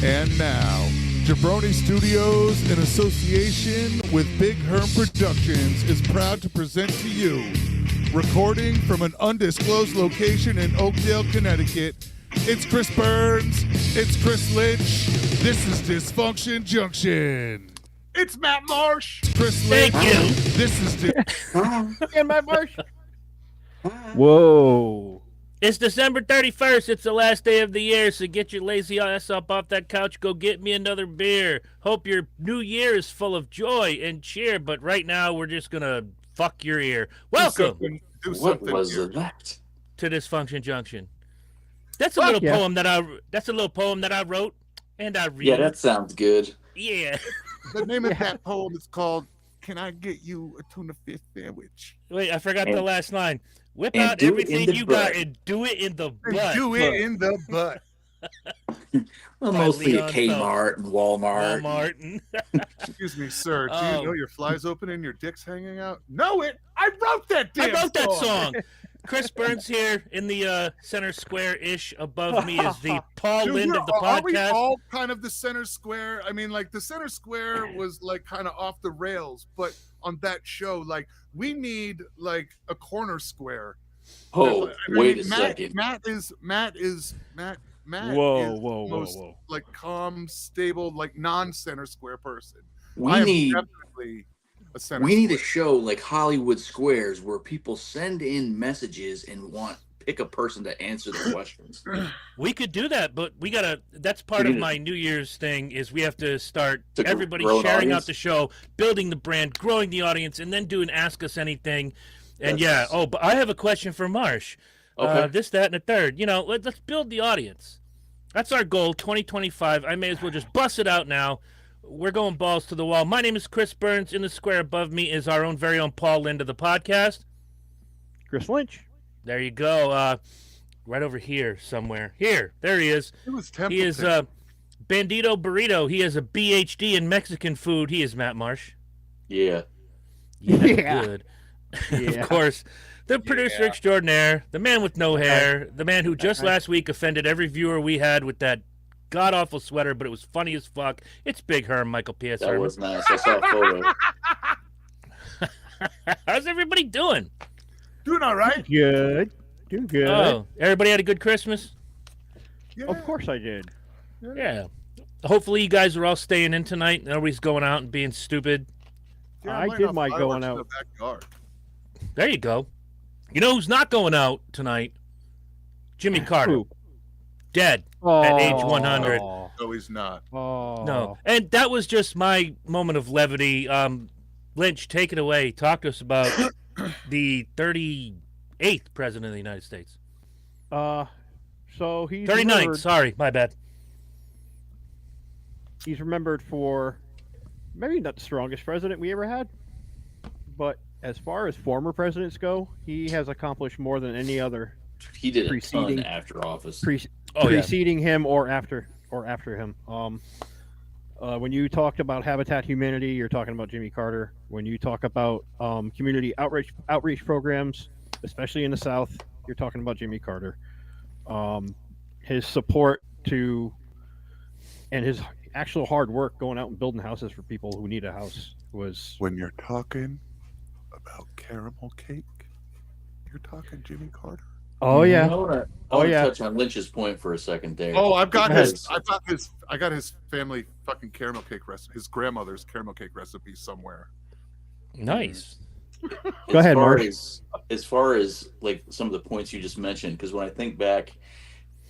And now, Jabroni Studios, in association with Big Herm Productions, is proud to present to you, recording from an undisclosed location in Oakdale, Connecticut, it's Chris Burns, it's Chris Lynch, this is Dysfunction Junction. It's Matt Marsh. Chris Lynch, Thank you. this is And Matt Marsh. Whoa. It's December 31st. It's the last day of the year, so get your lazy ass up off that couch. Go get me another beer. Hope your new year is full of joy and cheer, but right now we're just going to fuck your ear. Welcome What was that? to Dysfunction Junction. That's a little poem that I wrote and I read. Yeah, that sounds good. Yeah. The name of that poem is called "Can I Get You a Tuna Fish Sandwich?" Wait, I forgot the last line. Whip and out do it in everything the you butt. got and do it in the butt. Do it in the butt. Well, By mostly at Leon Kmart and Walmart. Walmart. Excuse me, sir. Do Oh. you know your fly's open and your dick's hanging out? Know it. I wrote that I damn wrote that song. Chris Burns here in the center square-ish. Above me is the Paul Dude, Lind of the are we podcast. all kind of the center square? I mean, like the center square was like kind of off the rails, but on that show, like we need like a corner square. Oh, I mean, wait a second. Matt is Whoa. like calm, stable, like non-center square person. We I am need definitely a center. we need a square. show like Hollywood Squares where people send in messages and pick a person to answer the questions. We could do that, but we gotta. That's part We of need my New Year's thing. Is we have to start To everybody grow an sharing out audience? the show, building the brand, growing the audience, and then doing Ask Us Anything. And That's- but I have a question for Marsh. Okay. This, that, and a third. You know, let's build the audience. That's our goal, 2025. I may as well just bust it out now. We're going balls to the wall. My name is Chris Burns. In the square above me is our own very own Paul Lind of the podcast. Chris Lynch. There you go. Right over here somewhere. Here. There he is. It was He is Bandito Burrito. He has a BHD in Mexican food. He is Matt Marsh. Yeah. Yeah. Yeah. Good. Yeah. Of course. The producer extraordinaire, the man with no hair, the man who just last week offended every viewer we had with that god-awful sweater, but it was funny as fuck. It's Big Herm, Michael P.S. That Herman. was nice. I saw a photo. How's everybody doing? doing all right. Good. Doing good. Oh, everybody had a good Christmas? Yeah. Of course I did. Yeah. Hopefully you guys are all staying in tonight. Nobody's going out and being stupid. Yeah, I might did have my fireworks going in out. the backyard. There you go. You know who's not going out tonight? Jimmy Carter. Who? Dead. Oh, At age 100. No, he's not. Oh. No. And that was just my moment of levity. Lynch, take it away. Talk to us about the 38th president of the United States. So he's 39th. remembered, Sorry, my bad. he's remembered for maybe not the strongest president we ever had, but as far as former presidents go, he has accomplished more than any other He did a ton Preceding- after office. Oh, yeah. preceding him or after him. When you talked about Habitat Humanity, you're talking about Jimmy Carter. When you talk about community outreach programs, especially in the South, you're talking about Jimmy Carter. His support to and his actual hard work going out and building houses for people who need a house was. When you're talking about caramel cake, you're talking Jimmy Carter. Oh yeah. I want to Oh, yeah. touch on Lynch's point for a second there. Oh, I've got Go ahead. I got his family fucking caramel cake recipe, his grandmother's caramel cake recipe somewhere. Nice. Go ahead, Mark. As far as like some of the points you just mentioned, because when I think back,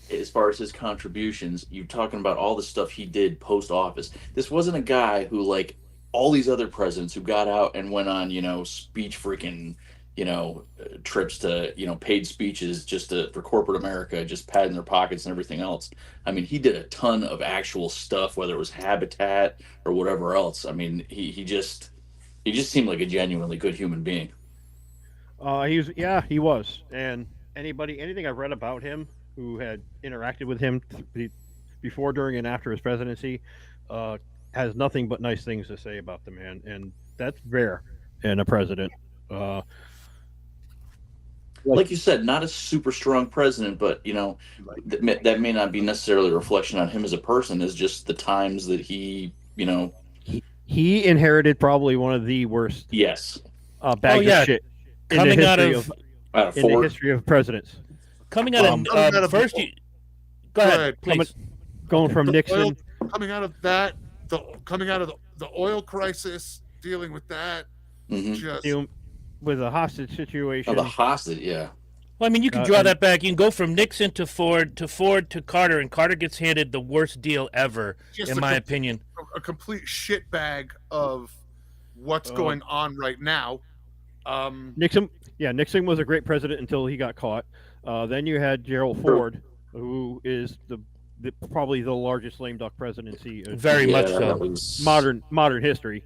as far as his contributions, you're talking about all the stuff he did post office. This wasn't a guy who, like all these other presidents who got out and went on, speech freaking, trips to, paid speeches just for corporate America, just padding their pockets and everything else. I mean, he did a ton of actual stuff, whether it was Habitat or whatever else. I mean, he just seemed like a genuinely good human being. He was. And anything I've read about him who had interacted with him before, during, and after his presidency, has nothing but nice things to say about the man, and that's rare in a president. like you said, not a super strong president, but that may not be necessarily a reflection on him as a person. Is just the times that he he inherited probably one of the worst yes bags of shit in the Coming out history of in the history of presidents. coming out of first. Go ahead, please. Going from Nixon, coming out of that, coming out of the oil crisis, dealing with that, just with a hostage situation. the hostage, yeah. Well, I mean, you can draw that back. You can go from Nixon to Ford to Carter, and Carter gets handed the worst deal ever, in my opinion. A complete shitbag of what's going on right now. Nixon was a great president until he got caught. Then you had Gerald Ford, who is probably the largest lame duck presidency very much so modern history.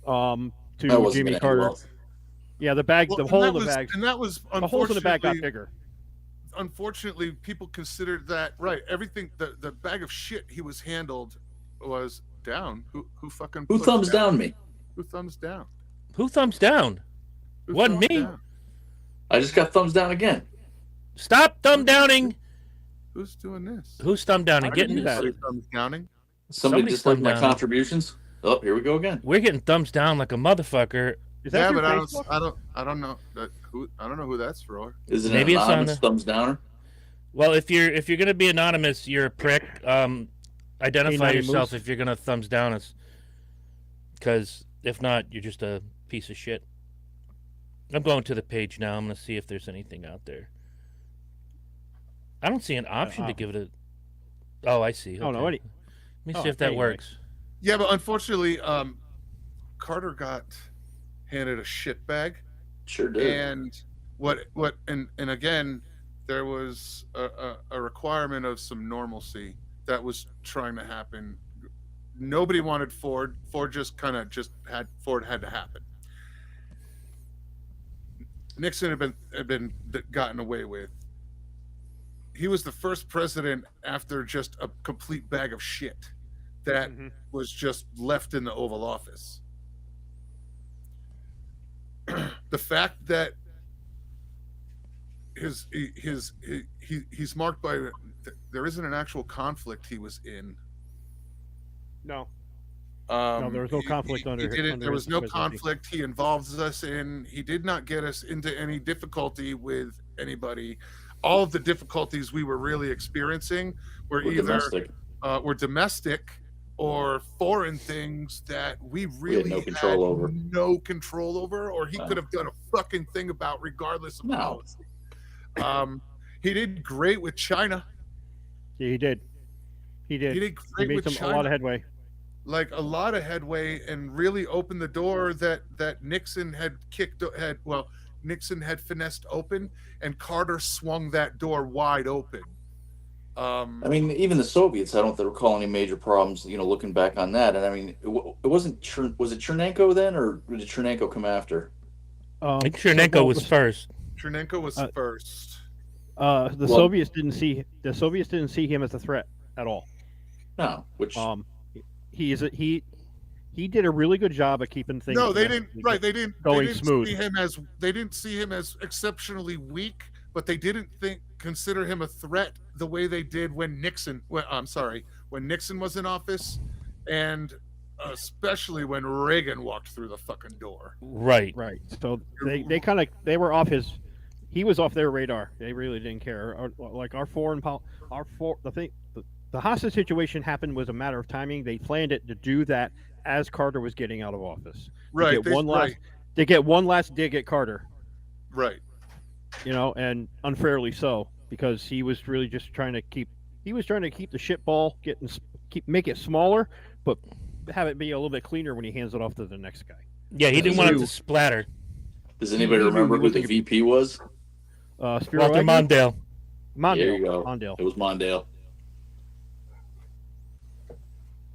To Jimmy Carter. Yeah, the hole in the bag, and that was the holes in the bag got bigger. Unfortunately, people considered that everything. The bag of shit he was handled was down. Who thumbs down me? Who thumbs down? Who thumbs down? Wasn't me. Down? I just got thumbs down again. Stop thumb downing. Who's doing this? Who's thumb downing? Getting this? Thumbs downing. Somebody just like my contributions. Oh, here we go again. We're getting thumbs down like a motherfucker. Is that but Facebook? I don't know who that's for. Is it Maybe an it's anonymous thumbs downer? Well, if you're gonna be anonymous, you're a prick. Identify yourself if you're gonna thumbs down us, because if not, you're just a piece of shit. I'm going to the page now. I'm gonna see if there's anything out there. I don't see an option to give it a. Oh, I see. Okay. Oh no! Let me see if that works. Yeah, but unfortunately, Carter got handed a shit bag. Sure did. And and again, there was a requirement of some normalcy that was trying to happen. Nobody wanted Ford. Ford had to happen. Nixon had been gotten away with. He was the first president after just a complete bag of shit that was just left in the Oval Office. The fact that he's marked by there isn't an actual conflict he was in. No. No, there was no conflict there was no conflict he involves us in. He did not get us into any difficulty with anybody. All of the difficulties we were really experiencing were either domestic or foreign things that we really had no control over, or he could have done a fucking thing about regardless of policy. He did great with China. Yeah, he did. He did great with China. A lot of headway. Like a lot of headway, and really opened the door that Nixon Nixon had finessed open, and Carter swung that door wide open. I mean, even the Soviets, I don't recall any major problems, looking back on that. And I mean, it wasn't, was it Chernenko then, or did Chernenko come after? I think Chernenko was first. Chernenko was first. The Soviets didn't see him as a threat at all. No, which he did a really good job of keeping things. No, they didn't. Right, they didn't smooth. They didn't see him as exceptionally weak, but they didn't consider him a threat the way they did when Nixon was in office, and especially when Reagan walked through the fucking door. Right. So they were off his. He was off their radar. They really didn't care. Like the hostage situation happened was a matter of timing. They planned it to do that as Carter was getting out of office. Right. They get one last dig at Carter. Right. And unfairly so, because he was really just trying to keep the shit ball, make it smaller, but have it be a little bit cleaner when he hands it off to the next guy. Yeah, he didn't want it to splatter. Does anybody remember who the VP was? Walter Mondale. There you go. It was Mondale.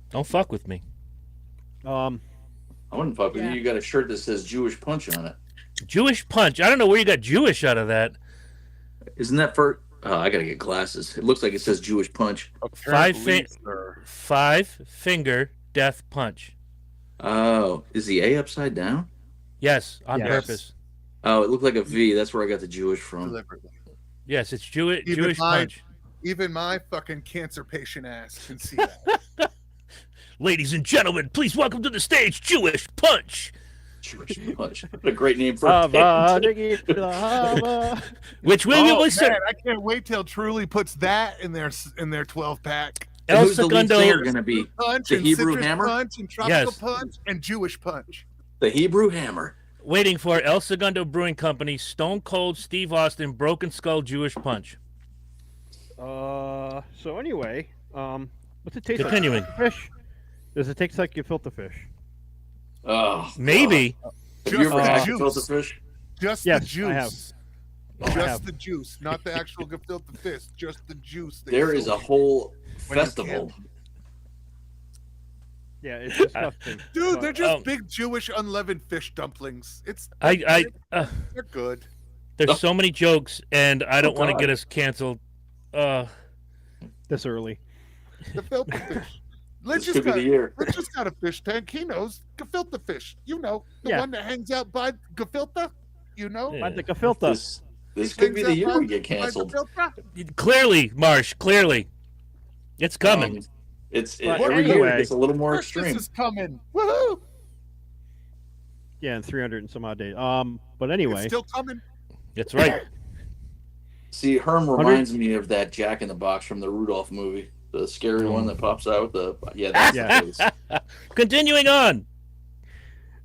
Don't fuck with me. I wouldn't fuck with you. You got a shirt that says Jewish Punch on it. Jewish Punch. I don't know where you got Jewish out of that. Isn't that for? Oh, I gotta get glasses. It looks like it says Jewish Punch. Five finger death punch. Oh, is the A upside down? Yes, on purpose. Oh, it looked like a V. That's where I got the Jewish from. Deliberately. Yes, it's Jewish Even punch. Even my fucking cancer patient ass can see that. Ladies and gentlemen, please welcome to the stage, Jewish Punch. Jewish punch. What a great name for a band. Which we Oh, will man, I can't wait till Truly puts that in their 12-pack. And El who's the lead Segundo. singer going to be? Punch The and Hebrew Citrus Hammer? Punch and Tropical Yes. Punch and Jewish Punch. The Hebrew Hammer. Waiting for El Segundo Brewing Company, Stone Cold Steve Austin, Broken Skull Jewish Punch. So anyway, what's it taste Continuing. like? Fish? Does it taste like gefilte fish? Oh, Maybe. Have you ever Just had juice. gefilte fish? Just Yes, the juice. I have. Just I have. the juice, not the actual gefilte fish. Just the juice. that There you is a soak. whole When you festival. Yeah, it's disgusting. Dude, they're just Oh. big Jewish unleavened fish dumplings. They're They're good. so many jokes, and I don't want to God. get us canceled. This early. Gefilte fish. This could be the year. Let's just got a fish tank. He knows gefilte fish. You know, the Yeah. one that hangs out by gefilte. You know, Yeah. By the gefilte. This could be the year we get By canceled. gefilte. Clearly, Marsh, clearly. It's coming. It's But every year anyway, it gets a little more Christmas extreme. is coming. Woohoo! Yeah, in 300 and some odd days. But anyway, It's still coming. That's right. See, Herm reminds me of that Jack in the Box from the Rudolph movie, the scary one that pops out. That's Yeah. the face. Continuing on.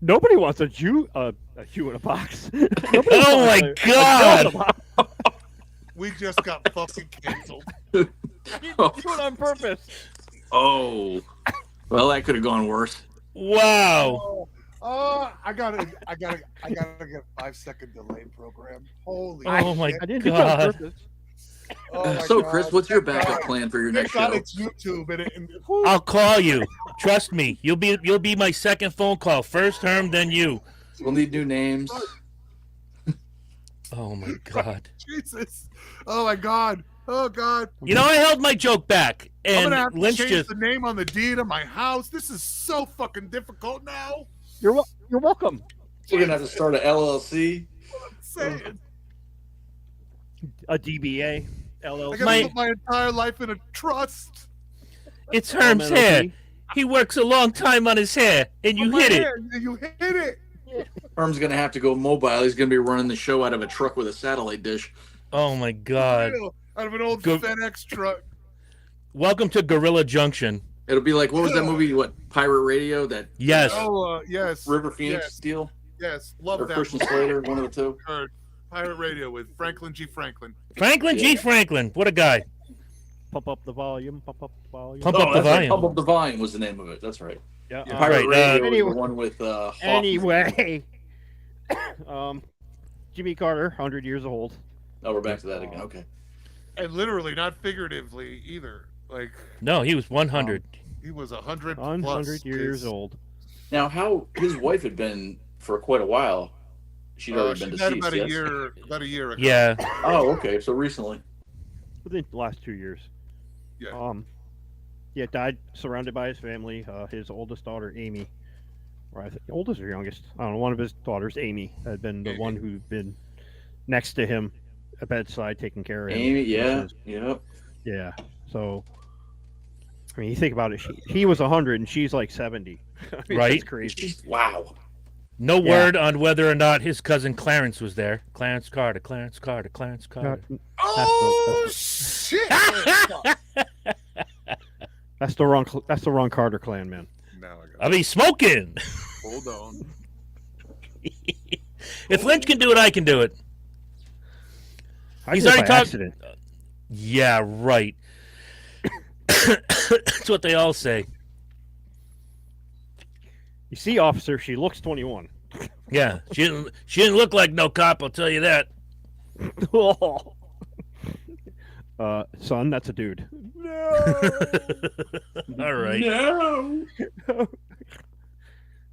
nobody wants a Jew in a box. Nobody Oh wants my a God. Jew in a box. We just got fucking canceled. You do it on purpose. Oh, well, that could have gone worse. Wow. I gotta get a 5-second delay program. Holy Oh my shit. I didn't do it on God. purpose. Oh my So, God. Chris, what's your Thank backup God. plan for your Thank next God show? it's YouTube and I'll call you. Trust me. You'll be my second phone call. First Herm, then you. We'll need new names. Oh my God. Jesus. Oh my God. Oh God. You know, I held my joke back, I'm and gonna have to Lynch change just. the name on the deed of my house. This is so fucking difficult now. You're welcome. We're gonna have to start an LLC. I'm saying. A DBA, I LLC. gotta put my entire life in a trust. It's Herm's hair. He works a long time on his hair, and you Oh, my hit it. hair. You hit it. Herm's gonna have to go mobile. He's gonna be running the show out of a truck with a satellite dish. Oh my God. Out of an old Go- FedEx truck. Welcome to Gorilla Junction. It'll be like, what was that movie? What, Pirate Radio? That Yes. Oh, yes. River Phoenix Yes. deal? Yes. Love Or that. Christian movie. Slater, one of the two. Heard. Pirate Radio with Franklin G. Franklin. Franklin G. Yeah. Franklin. What a guy. Pump up the volume. Pump up the volume. Pump up the that's right. volume. Pump Up the Volume was the name of it. That's right. Yeah. Yeah. Pirate right, Radio was anyway- the one with Hoffman. Anyway, Jimmy Carter, 100 years old. Oh, we're back to that again. Okay. And literally, not figuratively either. Like, No, he was 100. he was 100 plus. 100 years His- old. Now, how his wife had been for quite a while. She'd already been she died deceased. about a yes? year. About a year ago. Yeah. Oh, okay. So recently. Within the last 2 years. Yeah. Yeah, died surrounded by his family. His oldest daughter, Amy, or I think oldest or youngest, I don't know. One of his daughters, Amy, had been the one who'd been next to him at bedside, taking care of him. Amy, yeah. versus- Yep. Yeah. So, I mean, you think about it. He was 100 and she's like 70. I mean, Right. That's crazy. Wow. No Yeah. word on whether or not his cousin Clarence was there. Clarence Carter. Clarence Carter. Clarence Carter. Oh shit! That's the wrong Carter clan, man. Now I got. I'll be smoking. Hold on. If Lynch can do it, I can do it. He's did it already by talked- accident. Yeah, right. That's what they all say. You see, officer, she looks 21. Yeah, she didn't look like no cop. I'll tell you that. Son, that's a dude. All right. No.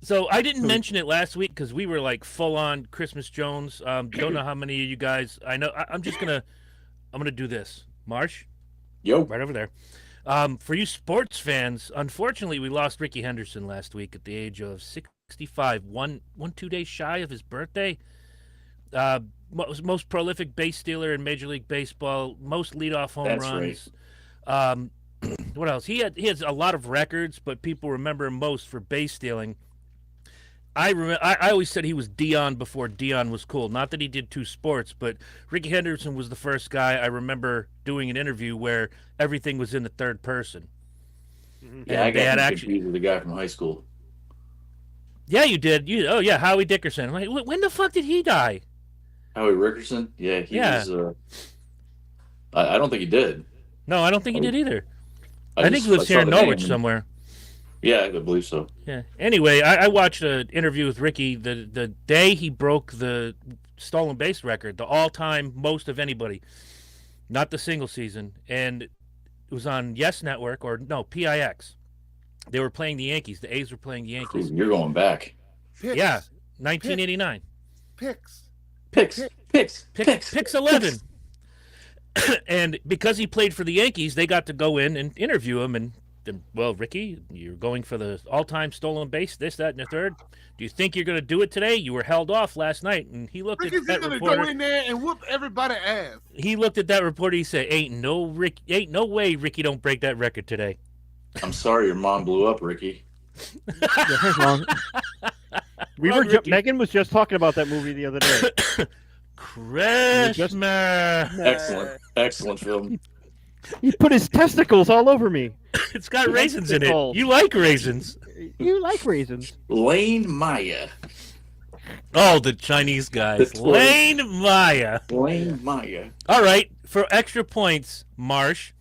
So I didn't mention it last week because we were like full on Christmas Jones. Don't know how many of you guys. I know. I'm gonna do this. Marsh, Yo. right over there. For you sports fans, unfortunately, we lost Ricky Henderson last week at the age of 65. 2 days shy of his birthday. most prolific base stealer in Major League Baseball, most leadoff home That's runs. Right. What else? He has a lot of records, but people remember him most for base stealing. I always said he was Dion before Dion was cool. Not that he did two sports, but Ricky Henderson was the first guy I remember doing an interview where everything was in the third person. Yeah, I got confused with the guy from high school. Yeah, you did. Oh yeah, Howie Dickerson. I'm like, when the fuck did he die? Howie Rickerson? Yeah, he was. I don't think he did. No, I don't think he did either. I think he lives here in Norwich somewhere. Yeah, I believe so. Yeah. Anyway, I watched an interview with Ricky the day he broke the stolen base record, the all-time most of anybody, not the single season, and it was on Yes Network or no PIX. They were playing the Yankees. The A's were playing the Yankees. You're going back. Picks. Yeah, 1989. Picks 11. And because he played for the Yankees, they got to go in and interview him. And well, Ricky, you're going for the all-time stolen base, this, that, and the third. Do you think you're going to do it today? You were held off last night. And he looked Ricky's at that gonna reporter. Go in there and whoop everybody's ass. He looked at that reporter. He said, "Ain't no way Ricky don't break that record today." I'm sorry your mom blew up, Ricky. Megan was just talking about that movie the other day. Christmas. Excellent film. He put his testicles all over me. It's got raisins in it. You like raisins. You like raisins. Lane Maya. Oh, the Chinese guys. Lane Maya. All right, for extra points, Marsh,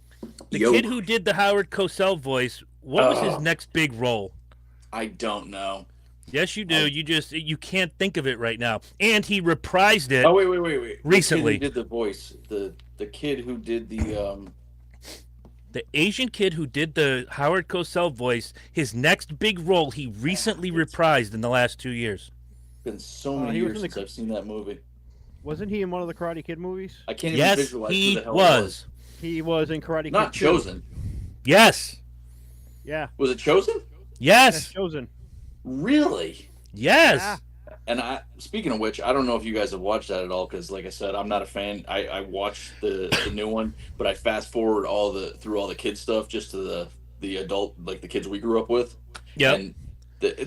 the kid who did the Howard Cosell voice, what was his next big role? I don't know. Yes, you do. You can't think of it right now. And he reprised it. Oh, wait. Recently. The kid who did the voice. The kid who did the Asian kid who did the Howard Cosell voice, his next big role he recently reprised in the last 2 years. Been so many years since I've seen that movie. Wasn't he in one of the Karate Kid movies? I can't even visualize who the hell was. He was in Karate Kid. Not Chosen. Yes. Yeah. Was it Chosen? Yes. Chosen. Really? Yes. Yeah. And speaking of which, I don't know if you guys have watched that at all, because like I said, I'm not a fan. I watched the new one, but I fast forward through all the kid stuff just to the adult, like the kids we grew up with. Yeah. And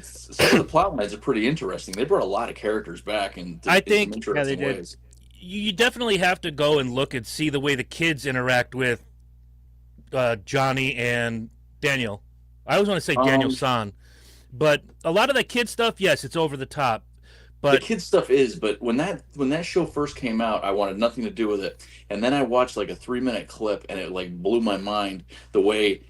some of the plot lines are pretty interesting. They brought a lot of characters back, and I think some interesting ways. You definitely have to go and look and see the way the kids interact with Johnny and Daniel. I always want to say Daniel-san, but a lot of that kid stuff, yes, it's over the top. But the kid stuff is, but when that show first came out, I wanted nothing to do with it. And then I watched like a 3-minute clip, and it like blew my mind the way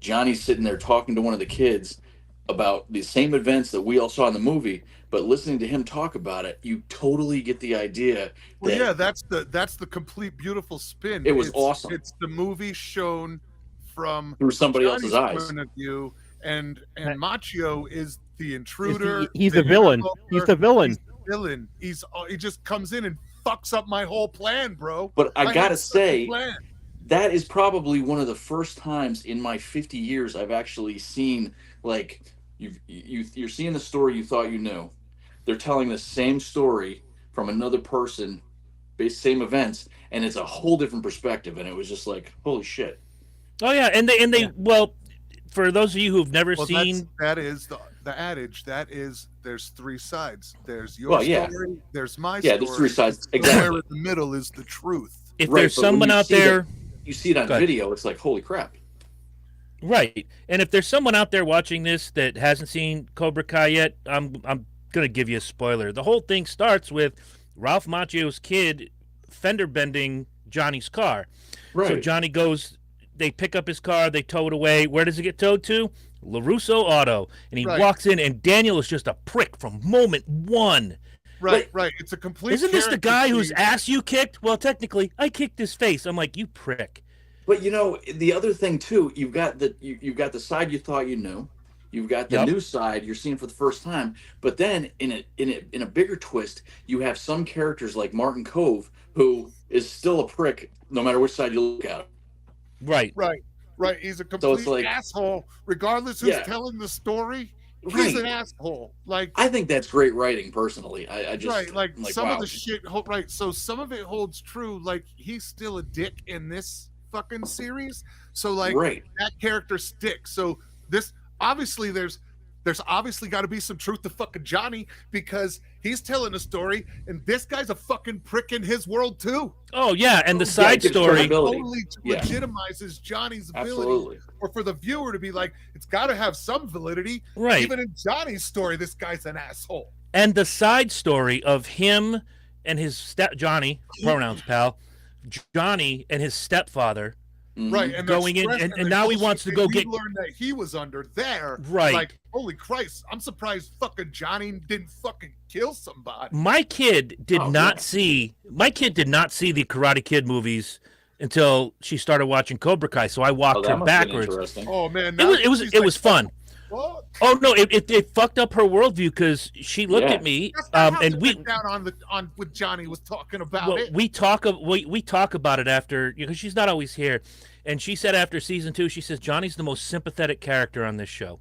Johnny's sitting there talking to one of the kids about the same events that we all saw in the movie, but listening to him talk about it, you totally get the idea. That's the complete beautiful spin. It was awesome. It's the movie shown through somebody else's eyes. Point of view, and Machio is the intruder. He's the villain. He's the villain. He's the villain. He just comes in and fucks up my whole plan, bro. But I gotta say, that is probably one of the first times in my 50 years I've actually seen, like, you're seeing the story you thought you knew. They're telling the same story from another person, same events, and it's a whole different perspective. And it was just like, holy shit. Oh yeah, and they well, for those of you who've never seen, that is the adage. That is, there's three sides. There's your story. There's my story. Yeah, there's three sides. Exactly. Somewhere in the middle is the truth. If there's someone out there, you see it on video. It's like, holy crap. Right, and if there's someone out there watching this that hasn't seen Cobra Kai yet, I'm gonna give you a spoiler. The whole thing starts with Ralph Macchio's kid fender bending Johnny's car. Right. So Johnny goes. They pick up his car, they tow it away. Where does it get towed to? LaRusso Auto. And he walks in, and Daniel is just a prick from moment one. Right. It's a complete. Isn't this the guy whose ass you kicked? Well, technically, I kicked his face. I'm like, you prick. But the other thing too, you've got the side you thought you knew, you've got the new side you're seeing for the first time. But then in a bigger twist, you have some characters like Martin Cove, who is still a prick no matter which side you look at. Right. He's a complete asshole, regardless who's telling the story. he's an asshole. Like, I think that's great writing, personally. I just right, like some wow. of the shit. Right, so some of it holds true. Like, he's still a dick in this fucking series. So like that character sticks. So this obviously there's obviously got to be some truth to fucking Johnny, because he's telling a story and this guy's a fucking prick in his world too. Oh yeah, and the side story totally legitimizes Johnny's ability. Absolutely. Or for the viewer to be like, it's got to have some validity. Right. Even in Johnny's story, this guy's an asshole. And the side story of him and his Johnny, pronouns, pal, Johnny and his stepfather. Right, and going in, and now he wants to go get. Learned that he was under there. Right, like holy Christ! I'm surprised fucking Johnny didn't fucking kill somebody. My kid did not see. My kid did not see the Karate Kid movies until she started watching Cobra Kai. So I walked her backwards. Oh man, it was fun. What? Oh no, it fucked up her worldview because she looked at me, and we down on what Johnny was talking about. Well, we talk about it after, because she's not always here, and she said after season 2, she says Johnny's the most sympathetic character on this show.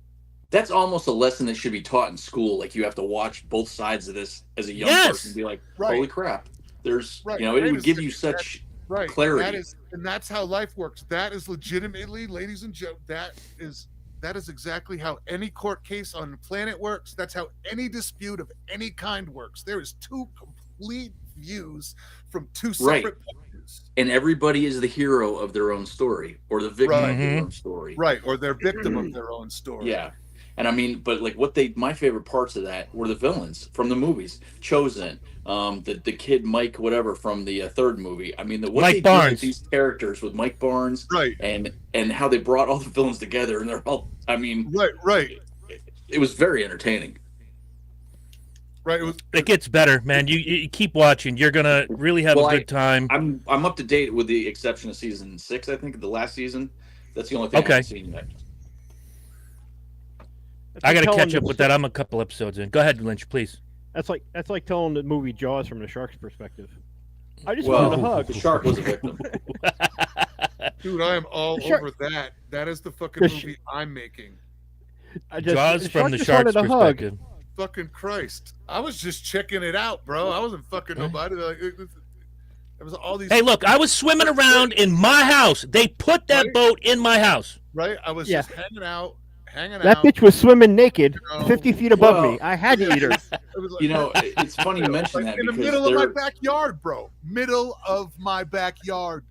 That's almost a lesson that should be taught in school. Like, you have to watch both sides of this as a young person and be like, holy crap! There's it would give you such clarity. That's how life works. That is legitimately, ladies and gentlemen, that is exactly how any court case on the planet works. That's how any dispute of any kind works. There is two complete views from two separate points. And everybody is the hero of their own story, or the victim of their own story. Right, or they're victim of their own story. Yeah. And I mean, but like my favorite parts of that were the villains from the movies. Chosen, the kid Mike, whatever, from the third movie. I mean, Mike Barnes. With these characters with Mike Barnes, right, and how they brought all the villains together, and they're all, I mean, right. It was very entertaining. Right, it gets better, man. You keep watching. You're gonna really have a good time. I'm up to date with the exception of season 6. I think the last season. That's the only thing I haven't seen yet. I got to catch up with that. I'm a couple episodes in. Go ahead, Lynch, please. That's like telling the movie Jaws from the shark's perspective. I just wanted a hug. The shark was a victim. Dude, I am all over that. That is the fucking movie I'm making. Jaws from the shark's perspective. Fucking Christ! I was just checking it out, bro. I wasn't fucking nobody. Like, there was all these. Hey, look! I was swimming around in my house. They put that boat in my house. Right. I was just hanging out. That bitch was swimming naked, 50 feet above me. I had to eat her. It's funny you mention that. In the middle of my backyard, bro. Middle of my backyard.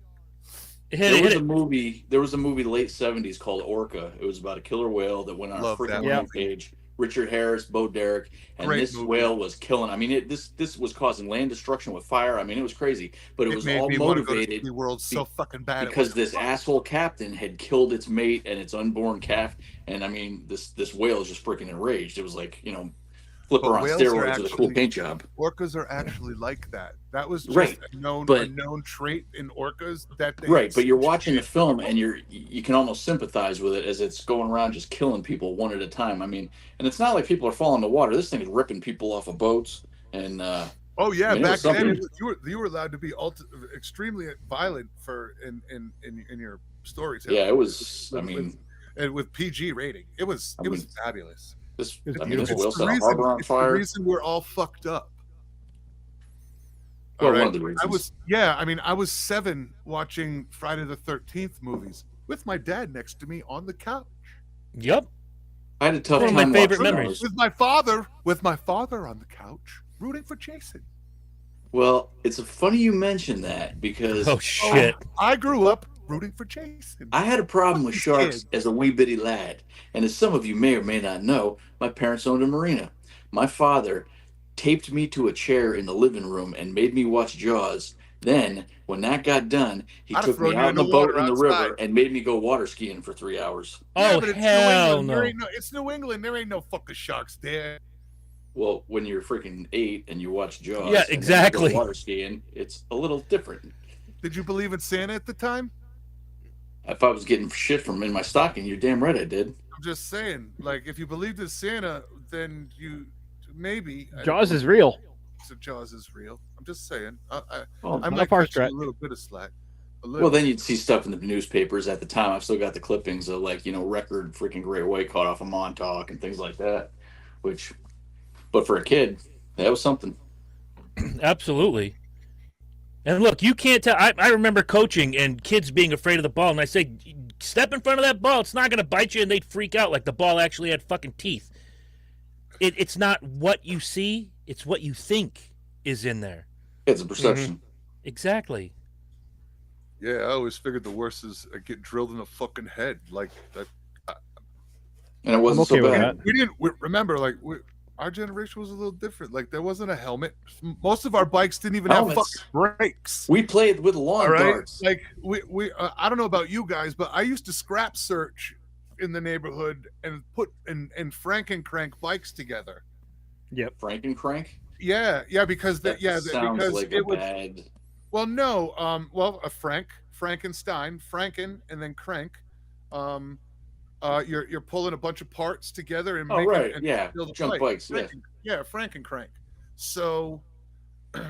There was a movie late 70s called Orca. It was about a killer whale that went on a freaking rampage. Richard Harris, Bo Derek, and this whale was killing. I mean, this was causing land destruction with fire. I mean, it was crazy, but it was all motivated. The world's so fucking bad because this asshole captain had killed its mate and its unborn calf, and I mean, this whale is just freaking enraged. It was like, Flipper on steroids with a cool paint job. Orcas are actually like that. That was just a known trait in orcas that they but you're watching the film and you can almost sympathize with it as it's going around just killing people one at a time. I mean, and it's not like people are falling in the water. This thing is ripping people off of boats and back then you were allowed to be extremely violent in your stories. Yeah, it was. With PG rating, it was fabulous. This whale set a harbor on fire. The reason we're all fucked up. Well, one of the reasons. I was 7 watching Friday the 13th movies with my dad next to me on the couch. Yep. I had a tough time. One of my favorite memories. With my father on the couch, rooting for Jason. Well, it's funny you mention that because I grew up rooting for Jason. I had a problem with sharks as a wee bitty lad, and as some of you may or may not know, my parents owned a marina. My father taped me to a chair in the living room and made me watch Jaws. Then, when that got done, he took me out on the boat in the river and made me go water skiing for 3 hours. Oh, hell no. It's New England. There ain't no fucking sharks there. Well, when you're freaking 8 and you watch Jaws, yeah, exactly. And go water skiing, it's a little different. Did you believe in Santa at the time? If I was getting shit from in my stocking, you're damn right I did. I'm just saying, like, if you believed in Santa, then you maybe Jaws is real. So Jaws is real. I'm just saying. I might catch a little bit of slack. Well, then you'd see stuff in the newspapers at the time. I've still got the clippings of record freaking great white caught off of Montauk and things like that. But for a kid, that was something. Absolutely. And look, you can't tell. I remember coaching and kids being afraid of the ball, and I say, step in front of that ball. It's not going to bite you, and they'd freak out like the ball actually had fucking teeth. It's not what you see; it's what you think is in there. It's a perception. Exactly. Yeah, I always figured the worst is I get drilled in the fucking head like that. And it wasn't I'm okay so with bad. that. Remember, like our generation was a little different. Like there wasn't a helmet. Most of our bikes didn't even Helmets. have fucking brakes. We played with lawn All right, darts. like we I don't know about you guys, but I used to scrap search in the neighborhood and put and Frank and crank bikes together. Frank and Crank? Yeah, because That sounds because like it a was bad. well, no, a Frankenstein, Franken, and then Crank. You're pulling a bunch of parts together and Oh, making right. and Yeah. build a Junk bike. bikes. Yeah. Frank and Crank. So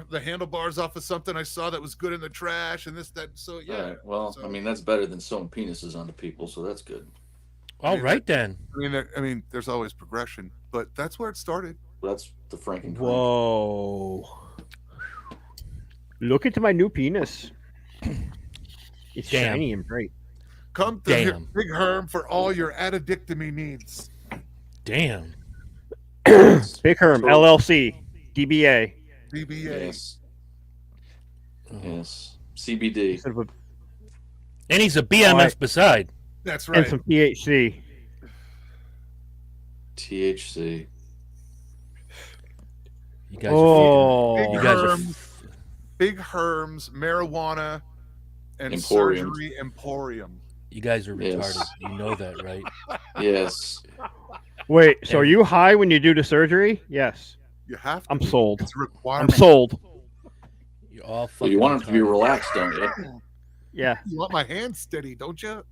the handlebars off of something I saw that was good in the trash and this that. So yeah. All right. Well, So- I mean, that's better than sewing penises onto people, so that's good. All right then. I mean, there's always progression, but that's where it started. That's the Frank and Crank. Whoa. Look into my new penis. It's Damn. shiny and bright. Come to Damn. Big Herm for all your addictomy needs. Damn. Big Herm, So- LLC, DBA. DBA. Yes. Yes. CBD. Instead of a- And he's a BMF beside. That's And right. some THC. THC. You guys Oh. Big you guys are Herm, Big Herm's marijuana and Emporium. surgery emporium. you guys are Yes. retarded. You know that, right? Yes. Wait, so are you high when you do the surgery? Yes. You have to. I'm be. sold. It's a I'm requirement. sold. You're all Well, fucking you want them to be retarded. relaxed, don't you? Yeah. You want my hand steady, don't you?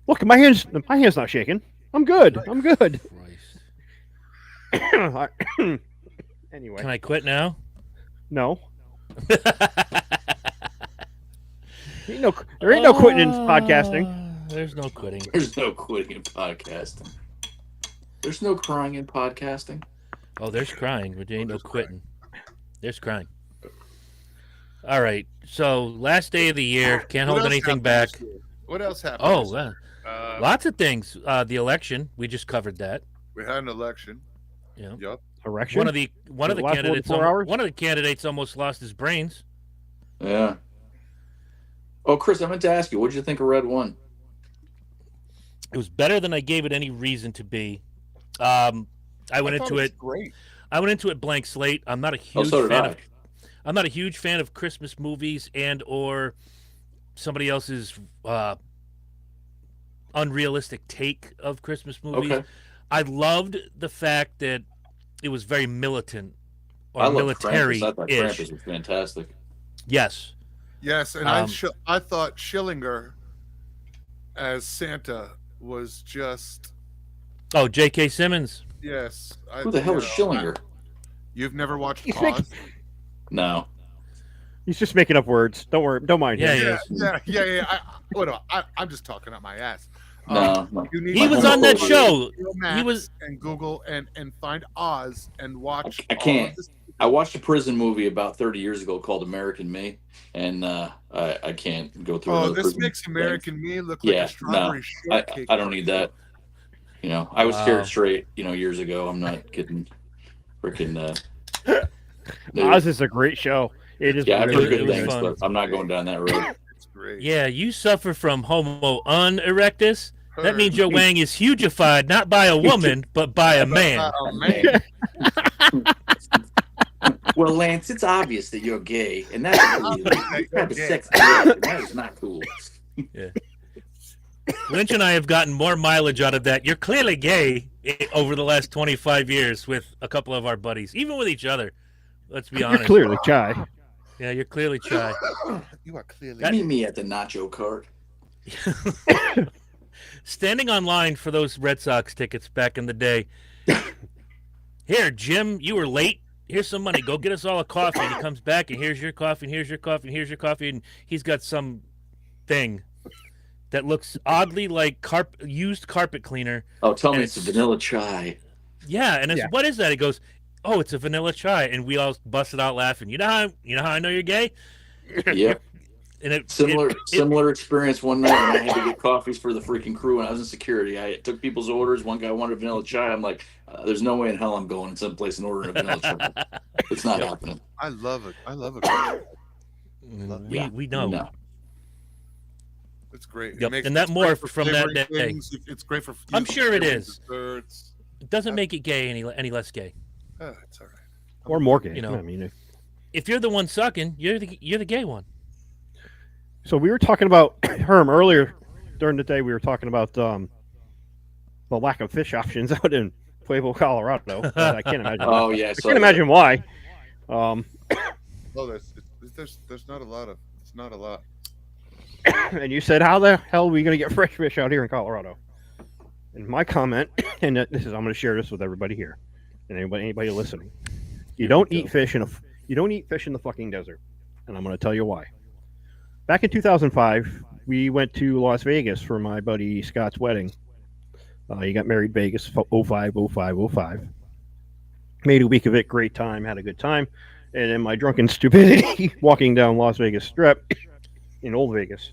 Look, my hand's not shaking. I'm good. I'm good. Christ. Anyway, Can I quit now? no. There ain't no quitting in podcasting. There's no quitting. There's no quitting in podcasting. There's no crying in podcasting. Oh, there's crying, but there ain't no quitting. There's crying. All right. So last day of the year, can't What hold else anything happened back. this year? What else happened? Oh, this year? lots of things. The election, we just covered that. We had an election. Yeah. Yep. Erection. One of the Last more than candidates 4 hours? one of the candidates almost lost his brains. Yeah. Oh, Chris, I meant to ask you, what did you think of Red One? It was better than I gave it any reason to be. I went thought into was it. Great. I went into it blank slate. I'm not a Oh, huge so did fan I. of. I'm not a huge fan of Christmas movies and or somebody else's unrealistic take of Christmas movies. Okay. I loved the fact that it was very militant or I love Krampus. I military-ish. thought Krampus was fantastic. Yes. Yes, and Um, I thought Schillinger as Santa was just Oh, J.K. Simmons. yes. Who the hell is Schillinger? You've never watched He's Oz? No. He's just making up words. Don't worry. Don't mind Yeah, him. Yeah. I'm just talking out my ass. No. No. You need He to was go on that to show. HBO Max He was- and Google and find Oz and watch. I all can't. of this- I watched a prison movie about 30 years ago called American Me, and I can't go through Oh, another this prison makes thing. American Me look like Yeah, a strawberry I shortcake. don't need that. You know, I was Wow. scared straight, years ago. I'm not getting freaking. Oz is a great show. It is. Yeah, I've It heard was- good it was things, fun. but I'm not going down that road. It's great. Yeah, you suffer from homo unerectus. That Heard. means your wang is hugified not by a woman, but by a man. Oh man. Well, Lance, it's obvious that you're gay, and that's you have a gay. sex addict, and that is not cool. Lynch and I have gotten more mileage out of that. You're clearly gay over the last 25 years with a couple of our buddies, even with each other. Let's be You're honest. clearly shy. Yeah, you're clearly shy. You are clearly. That- Meet me at the nacho cart. Standing online for those Red Sox tickets back in the day. Here, Jim, you were late. Here's some money. Go get us all a coffee. And he comes back, and here's your coffee, and here's your coffee, and here's your coffee. And he's got some thing that looks oddly like used carpet cleaner. Oh, tell me And it's a it's- vanilla chai. Yeah, and I Yeah. said, "What is that?" He goes, "Oh, it's a vanilla chai," and we all busted out laughing. You know how I know you're gay? Yep. And Similar experience one night when I had to get coffees for the freaking crew when I was in security. I took people's orders. One guy wanted vanilla chai. I'm like, there's no way in hell I'm going someplace and ordering a vanilla chai. It's not happening. I love it. We know. No. It's great. Yep, It and that it's great morphed for from that flavoring day. things. It's great for. I'm sure it flavoring is. desserts. It doesn't make it gay any less gay. It's all right. Or more gay. You know. I mean, If you're the one sucking, you're the gay one. so we were talking about Herm earlier during the day. We were talking about the lack of fish options out in Pueblo, Colorado. I can't imagine. Oh yeah. I can't imagine why. Oh, there's not a lot of. It's not a lot. And you said, "How the hell are we going to get fresh fish out here in Colorado?" And my comment, and I'm going to share this with everybody here, and anybody listening. You don't eat fish in the fucking desert, and I'm going to tell you why. Back in 2005, we went to Las Vegas for my buddy Scott's wedding. He got married Vegas 05. Made a week of it, great time, had a good time. And in my drunken stupidity, walking down Las Vegas Strip in Old Vegas,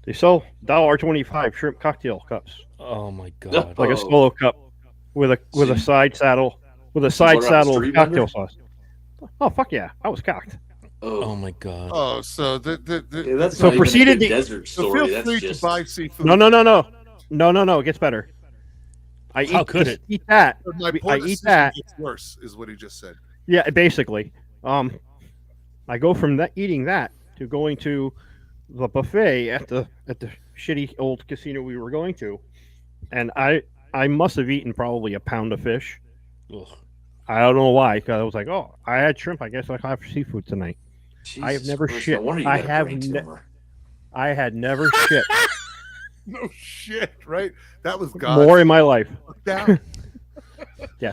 they sell $1.25 shrimp cocktail cups, Oh my god! like a solo cup with a side saddle of cocktail sauce. Oh fuck yeah! I was cocked. Oh my god! Oh, so Yeah, that's So not even proceeded a good to- desert so story. feel That's free just to buy seafood. No. It gets better. How could it? Eat that. My I poor eat decision that. gets worse, is what he just said. Yeah, basically. I go from eating that to going to the buffet at the shitty old casino we were going to, and I must have eaten probably a pound of fish. Ugh. I don't know why, because I was like, oh, I had shrimp. I guess I'll have seafood tonight. I have Jesus never Christ, shit. No wonder you I got a have brain tumor. I had never shit No shit, right? That was God. more in my life. Down. Yeah,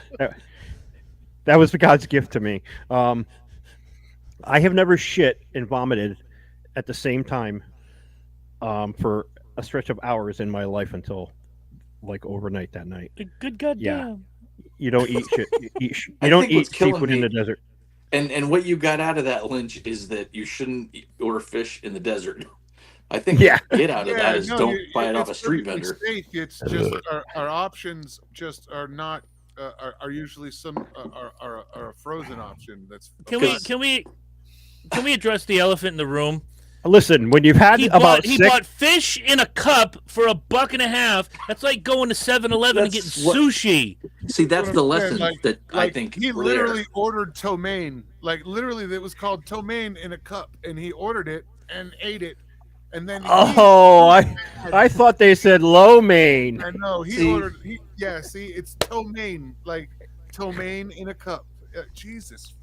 that was God's gift to me. I have never shit and vomited at the same time for a stretch of hours in my life until like overnight that night. Good goddamn. You don't eat shit. You I don't think eat what's killing seafood in me- the desert. And what you got out of that, Lynch, is that you shouldn't order fish in the desert. I think Yeah. what you get out of that is don't buy it off a it's street perfectly vendor. safe. It's just our options just are not are usually are a frozen option. That's Can we address the elephant in the room? Listen, when you've had He about bought 6 bought fish in a cup for $1.50. That's like going to 7-Eleven and getting That's what- sushi. See, that's the lesson that I like, think he we're literally there. ordered ptomaine. Like literally, it was called ptomaine in a cup, and he ordered it and ate it, and then Oh, I thought they said lo mein. I know he See? ordered. See, it's ptomaine, like ptomaine in a cup. Jesus.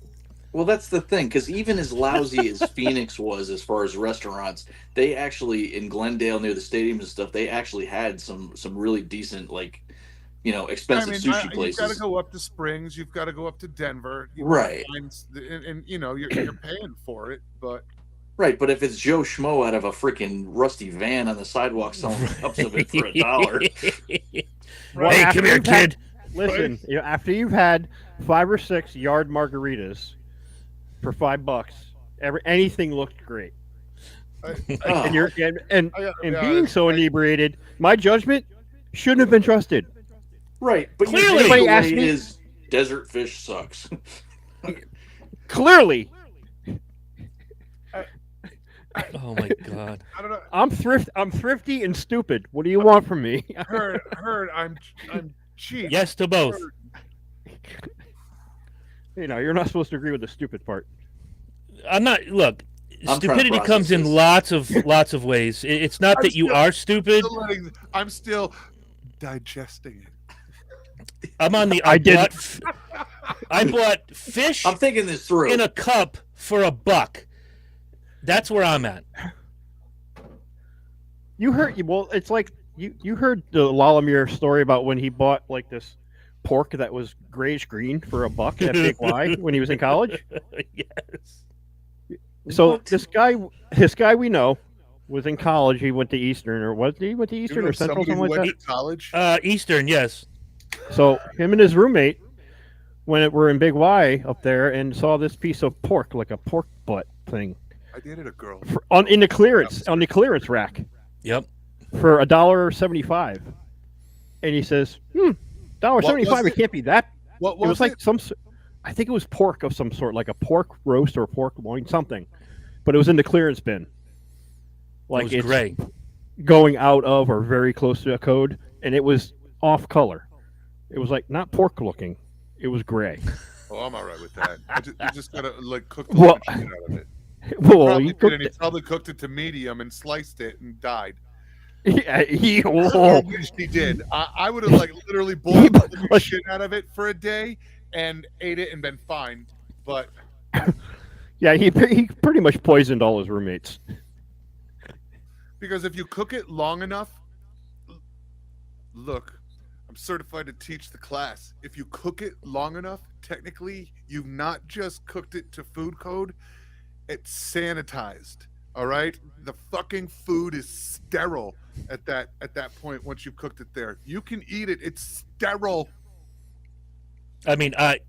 Well, that's the thing, because even as lousy as Phoenix was as far as restaurants, they actually in Glendale near the stadium and stuff, they actually had some really decent, like, expensive sushi You've places. got to go up to Springs. You've got to go up to Denver. Right. And you're paying for it, but Right, but if it's Joe Schmo out of a freaking rusty van on the sidewalk selling cups of it for $1, Well, Hey, after come here, you've had- kid. Listen, after you've had 5 or 6 yard margaritas for $5, anything looked great. And you're and I gotta be being honest, so inebriated, my judgment shouldn't have been trusted. right, but Clearly. your Anybody takeaway ask me- is desert fish sucks. Clearly, Oh my god. I don't know. I'm thrifty and stupid. What do you want from me? Heard. I'm cheap. Yes to both. You're not supposed to agree with the stupid part. I'm not. Look, I'm trying to stupidity comes in process lots of ways. It's not I'm that you still- are stupid. I'm still digesting it. I'm on the. I didn't. I bought fish I'm thinking this through. in a cup for $1. That's where I'm at. You heard? Well, it's like you heard the Lalamere story about when he bought like this pork that was grayish green for $1 at Big Y when he was in college. Yes. So What? this guy we know was in college. He went to Eastern, or was he went to Eastern or Central, something like that. College. Eastern, yes. So him and his roommate were in Big Y up there and saw this piece of pork, like a pork butt thing, I dated a girl. in the clearance rack Yep. for $1.75, and he says, $1.75. It can't be that. What It was was like I think it was pork of some sort, like a pork roast or pork loin, something, but it was in the clearance bin. Like It was gray. going out of or very close to a code, and it was off color. It was like not pork looking. It was gray. Oh, I'm all right with that. You just gotta like cook the Well, shit out of it. Well, Probably he did, cooked and he it. probably cooked it to medium and sliced it and died. Yeah, Or oh, at least he did. I would have like literally boiled the living shit out of it for a day and ate it and been fine. But yeah, he pretty much poisoned all his roommates. because if you cook it long enough, look, I'm certified to teach the class. If you cook it long enough, technically, you've not just cooked it to food code, it's sanitized. All right? The fucking food is sterile at that point once you've cooked it there. You can eat it. It's sterile. I mean, I've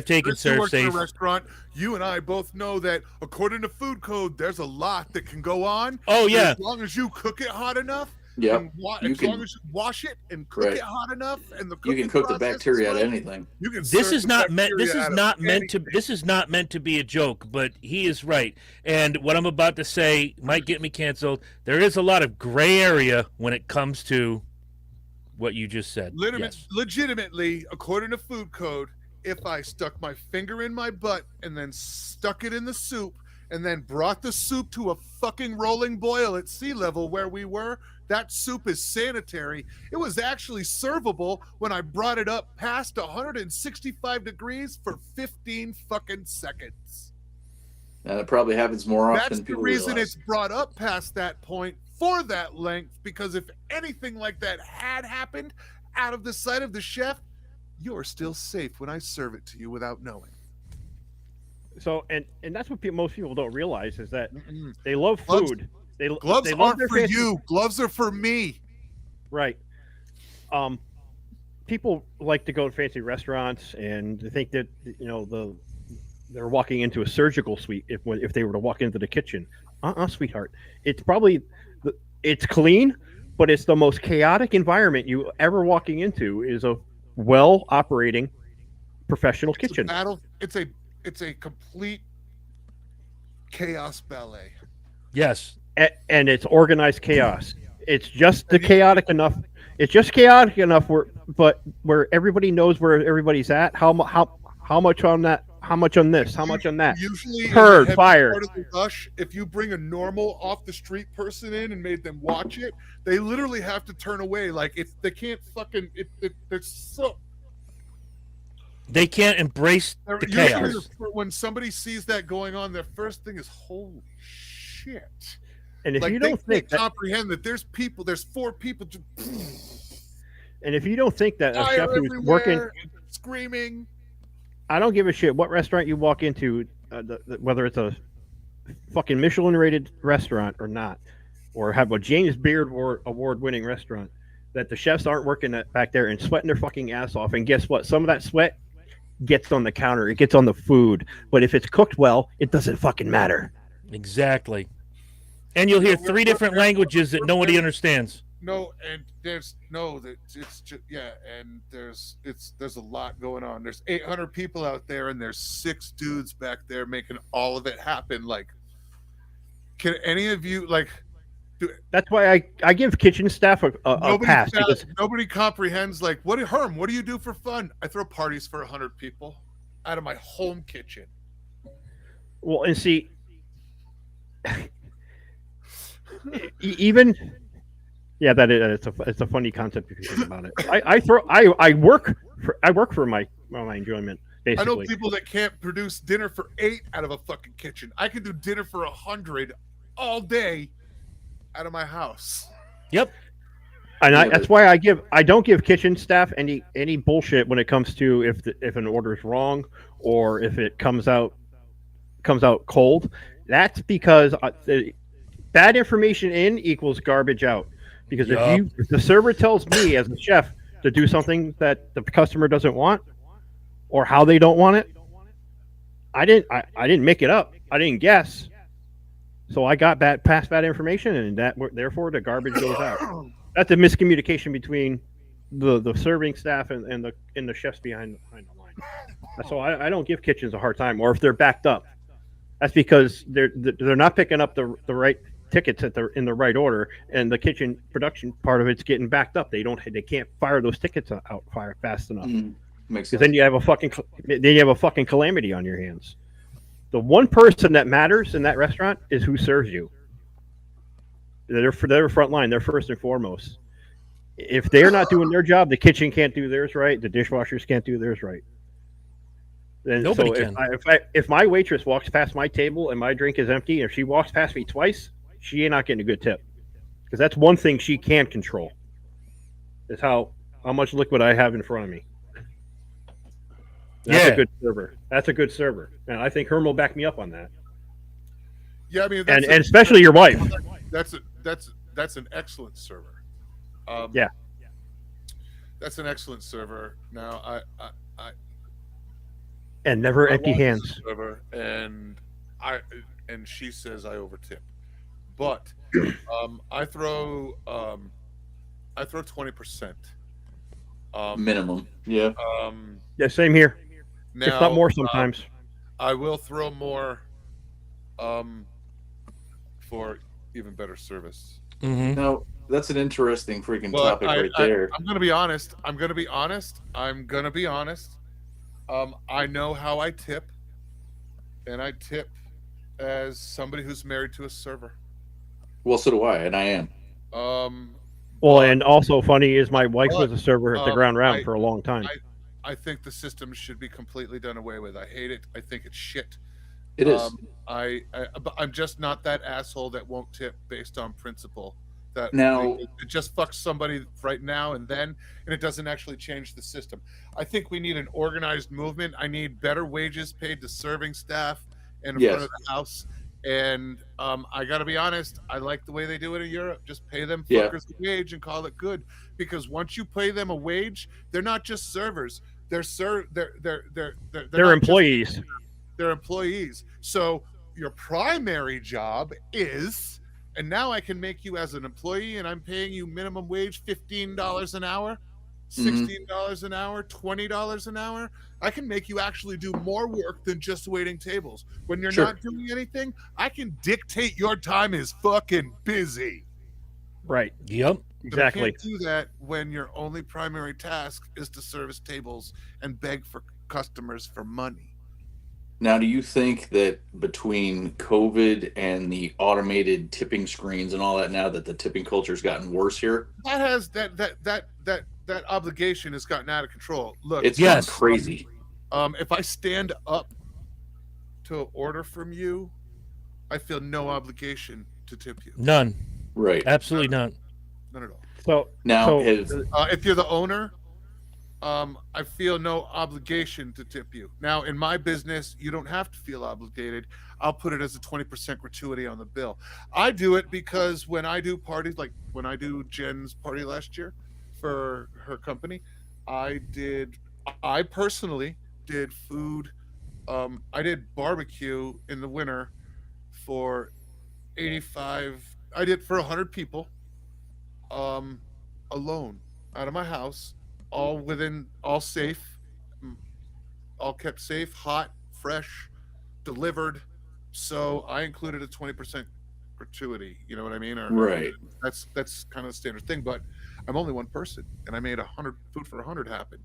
taken Chris, you worked in ServSafe. a restaurant. You and I both know that according to food code, there's a lot that can go on. Oh, But yeah. as long as you cook it hot enough, Yep. and You as can- long as you wash it and cook Right. it hot enough, and the You cooking can cook the process is bacteria out of fine, anything. you can This serve is the not meant. This bacteria is out of not meant to. anything. This is not meant to be a joke. But he is right. And what I'm about to say might get me canceled. There is a lot of gray area when it comes to what you just said. Yes. Legitimately, according to food code, if I stuck my finger in my butt and then stuck it in the soup and then brought the soup to a fucking rolling boil at sea level where we were, that soup is sanitary. It was actually servable when I brought it up past 165 degrees for 15 fucking seconds. And it probably happens more often That's than the people reason realize. it's brought up past that point for that length, because if anything like that had happened out of the sight of the chef, you're still safe when I serve it to you without knowing. So, and that's what most people don't realize is that Mm-mm. they love Gloves- food. Gloves they love aren't their for fancy- you. Gloves are for me. Right. People like to go to fancy restaurants and they think that they're walking into a surgical suite if they were to walk into the kitchen. Sweetheart. It's probably it's clean, but it's the most chaotic environment you ever walking into is a well operating professional kitchen. It's a complete chaos ballet. Yes. And it's organized chaos. It's just chaotic enough. It's just chaotic enough where everybody knows where everybody's at. How much on that? How much on this? How much on that? Usually, in Heard, the heavy fired. part of the rush, if you bring a normal off the street person in and made them watch it, they literally have to turn away. Like if they can't fucking, they're so. They can't embrace the Usually chaos. when somebody sees that going on, their first thing is "Holy shit!" And if Like you they don't think can't that, comprehend that there's 4 people just and if you don't think that a fire chef who's everywhere, working, and screaming. I don't give a shit what restaurant you walk into, whether it's a fucking Michelin rated restaurant or not, or have a James Beard award winning restaurant, that the chefs aren't working back there and sweating their fucking ass off. And guess what? Some of that sweat gets on the counter. It gets on the food. But if it's cooked well, it doesn't fucking matter. Exactly. And you'll hear 3 different languages that nobody understands. No, and there's it's just and there's a lot going on. There's 800 people out there, and there's 6 dudes back there making all of it happen. Like, can any of you That's why I give kitchen staff a pass. Because, nobody comprehends. Like, what do you do for fun? I throw parties for 100 people out of my home kitchen. well, and see, even. Yeah, it's a funny concept if you think about it. I work for my enjoyment basically. I know people that can't produce dinner for 8 out of a fucking kitchen. I can do dinner for 100 all day out of my house. Yep. And that's why I don't give kitchen staff any bullshit when it comes to if an order is wrong or if it comes out cold. That's because bad information in equals garbage out. Because if the server tells me as a chef, to do something that the customer doesn't want or how they don't want it, I didn't make it up. I didn't guess. So I got past that information, and therefore the garbage goes out. That's a miscommunication between the serving staff and the chefs behind the line. So I don't give kitchens a hard time, or if they're backed up, that's because they're not picking up the right tickets in the right order, and the kitchen production part of it's getting backed up. They can't fire those tickets out fast enough. Makes sense. Because then you have a fucking calamity on your hands. The one person that matters in that restaurant is who serves you. They're front line. They're first and foremost. If they're not doing their job, the kitchen can't do theirs right. The dishwashers can't do theirs right. And Nobody so can. if my waitress walks past my table and my drink is empty, and if she walks past me twice, she ain't not getting a good tip. Because that's one thing she can control. Is how much liquid I have in front of me. That's a good server. That's a good server, and I think Herm will back me up on that. Yeah, I mean, And especially your wife. That's an excellent server. Yeah. That's an excellent server. Now, And never my empty wife is a hands. server, and she says I overtip, but I throw 20%. Minimum. Yeah. Yeah, same here. Now, If not more sometimes. I will throw more for even better service. Mm-hmm. Now that's an interesting freaking But topic right there. I'm gonna be honest. I know how I tip, and I tip as somebody who's married to a server. Well, so do I, and I am. Well, and also funny is my wife was a server at the Ground Round for a long time. I think the system should be completely done away with. I hate it. I think it's shit. It is. But I'm just not that asshole that won't tip based on principle. That Now- it just fucks somebody right now and then, and it doesn't actually change the system. I think we need an organized movement. I need better wages paid to serving staff in Yes. front of the house. And I got to be honest, I like the way they do it in Europe. Just pay them Yeah. fuckers a wage and call it good. Because once you pay them a wage, they're not just servers. They're not employees. Just, they're employees. So your primary job is, and now I can make you as an employee, and I'm paying you minimum wage $15 an hour, $16 an hour, $20 an hour. I can make you actually do more work than just waiting tables. When you're Sure. not doing anything, I can dictate your time is fucking busy. Right. Yep. But I Exactly. can't do that when your only primary task is to service tables and beg for customers for money. Now, do you think that between COVID and the automated tipping screens and all that, now that the tipping culture's gotten worse here, That has that obligation has gotten out of control. Look, it's Yes. gone crazy. if I stand up to order from you, I feel no obligation to tip you. None. Right. Absolutely none. None at all. So Now, If you're the owner, I feel no obligation to tip you. Now, in my business, you don't have to feel obligated. I'll put it as a 20% gratuity on the bill. I do it because when I do parties, like when I do Jen's party last year for her company, I personally did food. I did barbecue in the winter for 85. I did for 100 people, alone out of my house, all safe, all kept safe, hot, fresh, delivered. So I included a 20% gratuity. You know what I mean? Right. That's kind of the standard thing. But I'm only one person, and I made 100 food for 100 happen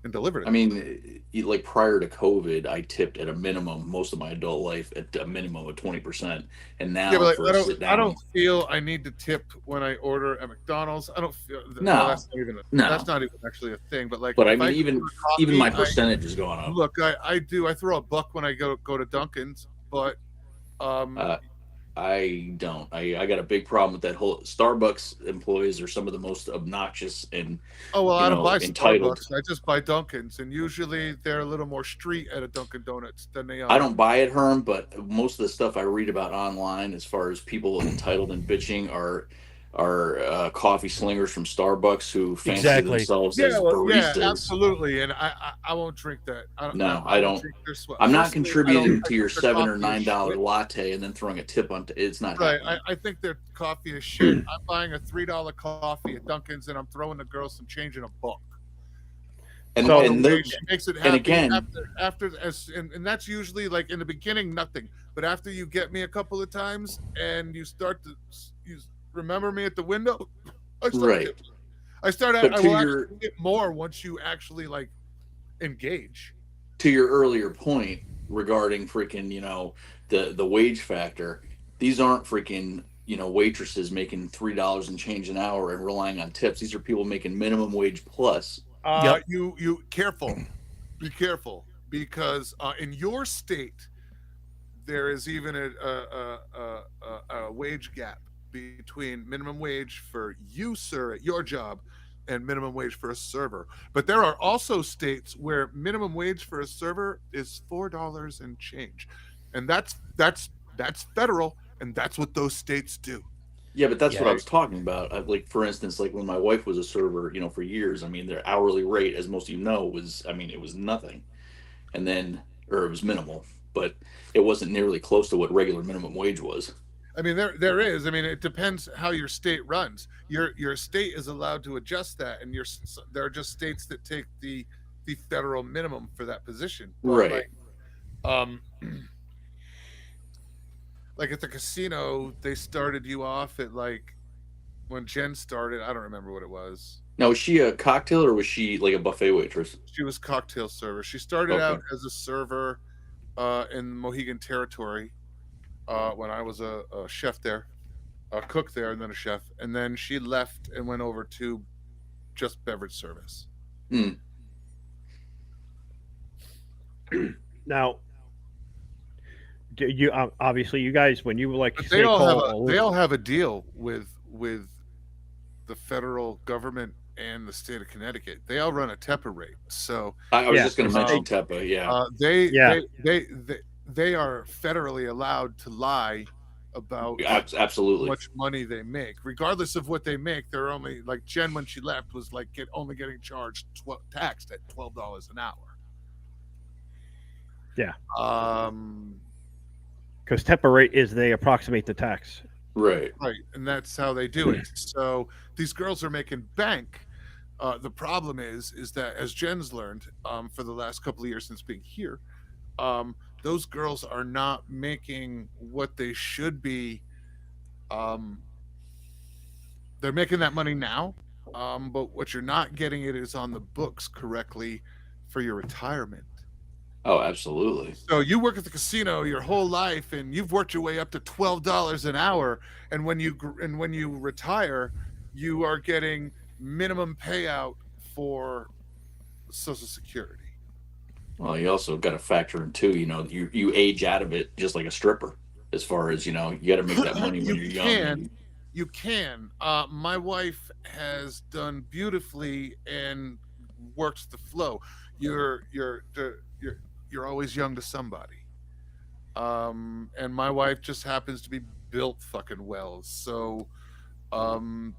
and delivered it. I mean, like prior to COVID, I tipped at a minimum most of my adult life at a minimum of 20%, and now yeah, but for a sit I down, don't feel I need to tip when I order at McDonald's. I don't feel No. well, that's not even actually a thing. But like, But I if mean, order even coffee, my percentage is going up. Look, I do. I throw a buck when I go to Dunkin's, but I don't. I got a big problem with that whole Starbucks employees are some of the most obnoxious and I don't buy entitled. Starbucks. I just buy Dunkin's, and usually they're a little more street at a Dunkin' Donuts than they are. I don't buy it, Herm, but most of the stuff I read about online, as far as people entitled and bitching, are coffee slingers from Starbucks who fancy themselves as baristas. absolutely. And I won't drink that. I don't. Drink their sweat. I'm not First of all, contributing to your think their $7 or coffee is $9 shit. latte and then throwing a tip on. It's not Right. happening. I think their coffee is shit. I'm buying a $3 coffee at Dunkin's and I'm throwing the girls some change in a book. And, So- and those, She makes it happy. and again, and that's usually like in the beginning nothing, but after you get me a couple of times and you start to you remember me at the window, I start right. to, I start But I to will your- actually get more once you actually like engage. To your earlier point regarding freaking, the wage factor, these aren't freaking, waitresses making $3 and change an hour and relying on tips. These are people making minimum wage plus. Yep. You careful, be careful, because in your state there is even a wage gap between minimum wage for you, sir, at your job, and minimum wage for a server. But there are also states where minimum wage for a server is $4 and change, and that's federal, and that's what those states do. Yeah, but that's Yeah. what I was talking about. Like, for instance, like when my wife was a server, for years, their hourly rate, as most of you know, it was nothing. And then, or it was minimal, but it wasn't nearly close to what regular minimum wage was. There is. It depends how your state runs. Your state is allowed to adjust that, and there are just states that take the federal minimum for that position. But Right. Like at the casino, they started you off at like when Jen started. I don't remember what it was. Now, was she a cocktail or was she like a buffet waitress? She was cocktail server. She started Okay. out as a server in Mohegan Territory when I was a chef there, a cook there, and then a chef. And then she left and went over to just beverage service. Hmm. Now, do you obviously you guys when you like But say they all call have a deal with the federal government and the state of Connecticut. They all run a TEPA rate. So I was Yeah. just going to mention TEPA. Yeah. they are federally allowed to lie about Absolutely. how much money they make, regardless of what they make. They're only like Jen when she left was like only getting charged taxed at $12 an hour. Yeah. Because TEPA rate is they approximate the tax. Right. Right, and that's how they do it. So these girls are making bank. The problem is that, as Jen's learned for the last couple of years since being here, those girls are not making what they should be. They're making that money now, but what you're not getting it is on the books correctly for your retirement. Oh, absolutely. So you work at the casino your whole life, and you've worked your way up to $12 an hour. And when you retire, you are getting minimum payout for Social Security. Well, you also got to factor in too. You age out of it just like a stripper. As far as you got to make that money when you're young. You can. My wife has done beautifully and works the flow. You're always young to somebody. And my wife just happens to be built fucking well. So, And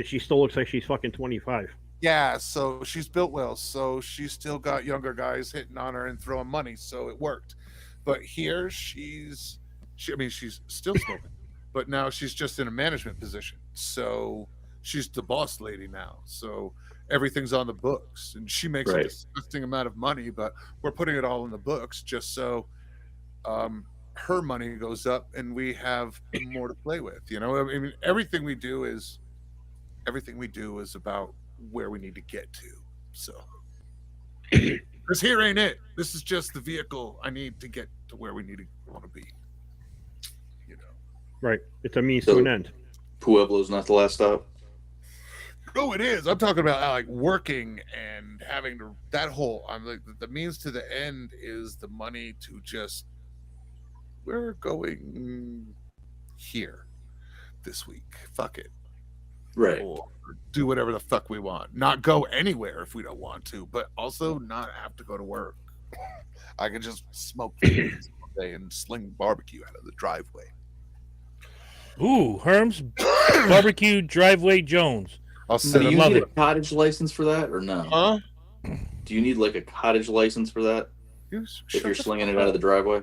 she still looks like she's fucking 25. yeah, so she's built well. So she's still got younger guys hitting on her and throwing money. So it worked. But here she's still smoking, but now she's just in a management position. So she's the boss lady now. So everything's on the books, and she makes a disgusting amount of money, but we're putting it all in the books just so her money goes up and we have more to play with. Everything we do is about where we need to get to. So this here ain't it. This is just the vehicle I need to get to where we want to be. Right. It's a means to an end. Pueblo's not the last stop. Oh, it is. I'm talking about like working and having that whole. I'm like the means to the end is the money to just. We're going here this week. Fuck it. Right. Or do whatever the fuck we want. Not go anywhere if we don't want to, but also not have to go to work. I can just smoke all day and sling barbecue out of the driveway. Ooh, Herm's Barbecue Driveway Jones. I'll Do set you up. love need a it. cottage license for that or no? Huh? Do you need like a cottage license for that if you're slinging it out of the driveway?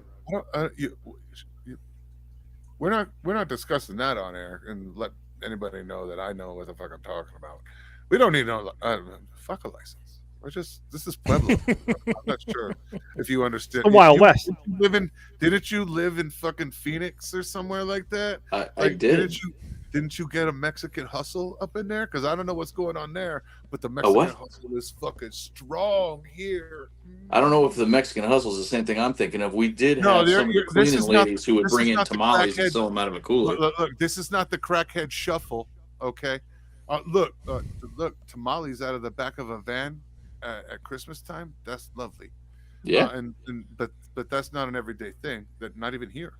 We're not discussing that on air, and let anybody know that I know what the fuck I'm talking about. We don't need no fuck a license. This is Pueblo. I'm not sure if you understand. The Wild West. Didn't you live in fucking Phoenix or somewhere like that? I did. Didn't you get a Mexican hustle up in there? Because I don't know what's going on there, but the Mexican hustle is fucking strong here. I don't know if the Mexican hustle is the same thing I'm thinking of. We did have some of the cleaning ladies who would bring in tamales and sell them out of a cooler. Look, this is not the crackhead shuffle, okay? Look, tamales out of the back of a van at Christmas time. That's lovely. Yeah, but that's not an everyday thing. That not even here.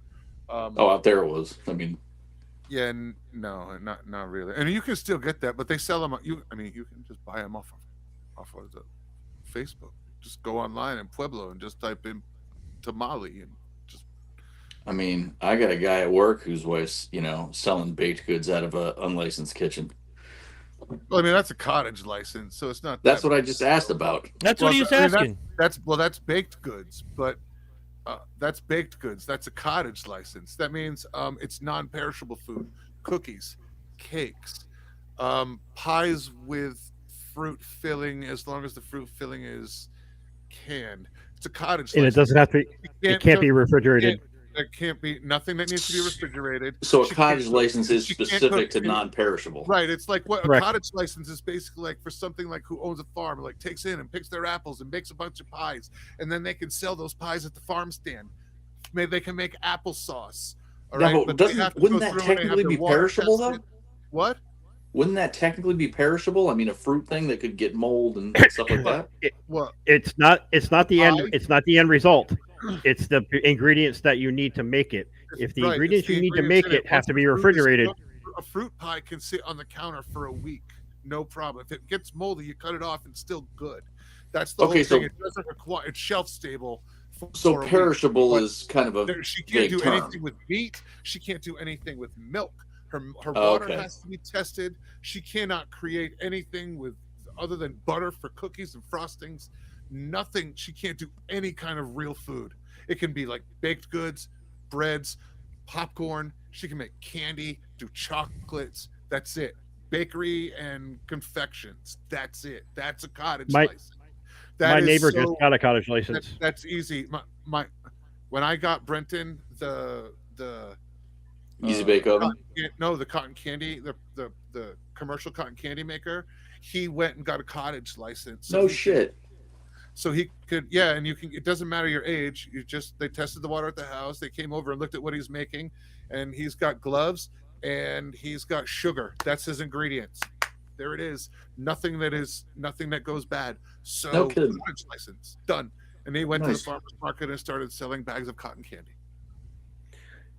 out there it was. I mean, yeah, no, not really. And you can still get that, but they sell them. You can just buy them off of the Facebook. Just go online in Pueblo and just type in tamale and just. I mean, I got a guy at work whose wife's, selling baked goods out of a unlicensed kitchen. Well, I mean, that's a cottage license, so it's not. That's what I just asked about. That's what he was asking. That's baked goods, but that's baked goods. That's a cottage license. That means it's non-perishable food, cookies, cakes, pies with fruit filling, as long as the fruit filling is canned. It's a cottage license. And it doesn't have to. It can't be refrigerated. There can't be nothing that needs to be refrigerated. So a cottage license is specific to non-perishable. Right. It's like what Correct. a cottage license is basically like for something like who owns a farm, like takes in and picks their apples and makes a bunch of pies, and then they can sell those pies at the farm stand. Maybe they can make applesauce. All right. No, But wouldn't that technically be perishable though? What? Wouldn't that technically be perishable? I mean, a fruit thing that could get mold and stuff like that. It's not the end. It's not the end result. It's the ingredients that you need to make it. If the ingredients you need to make it have to be refrigerated, a fruit pie can sit on the counter for a week, no problem. If it gets moldy, you cut it off and it's still good. That's the whole thing. It doesn't require. It's shelf stable. So perishable is kind of a she can't do anything with meat. She can't do anything with milk. Her water has to be tested. She cannot create anything with other than butter for cookies and frostings. Nothing. She can't do any kind of real food. It can be like baked goods, breads, popcorn. She can make candy, do chocolates. That's it. Bakery and confections. That's it. That's a cottage license. My neighbor just got a cottage license. That's easy. My when I got Brenton the Easy Bake Oven. The cotton candy, the commercial cotton candy maker. He went and got a cottage license. No shit. So he could, and you can. It doesn't matter your age. They tested the water at the house. They came over and looked at what he's making, and he's got gloves and he's got sugar. That's his ingredients. There it is. Nothing that goes bad. So no kidding. Cottage license done. And he went to the farmer's market and started selling bags of cotton candy.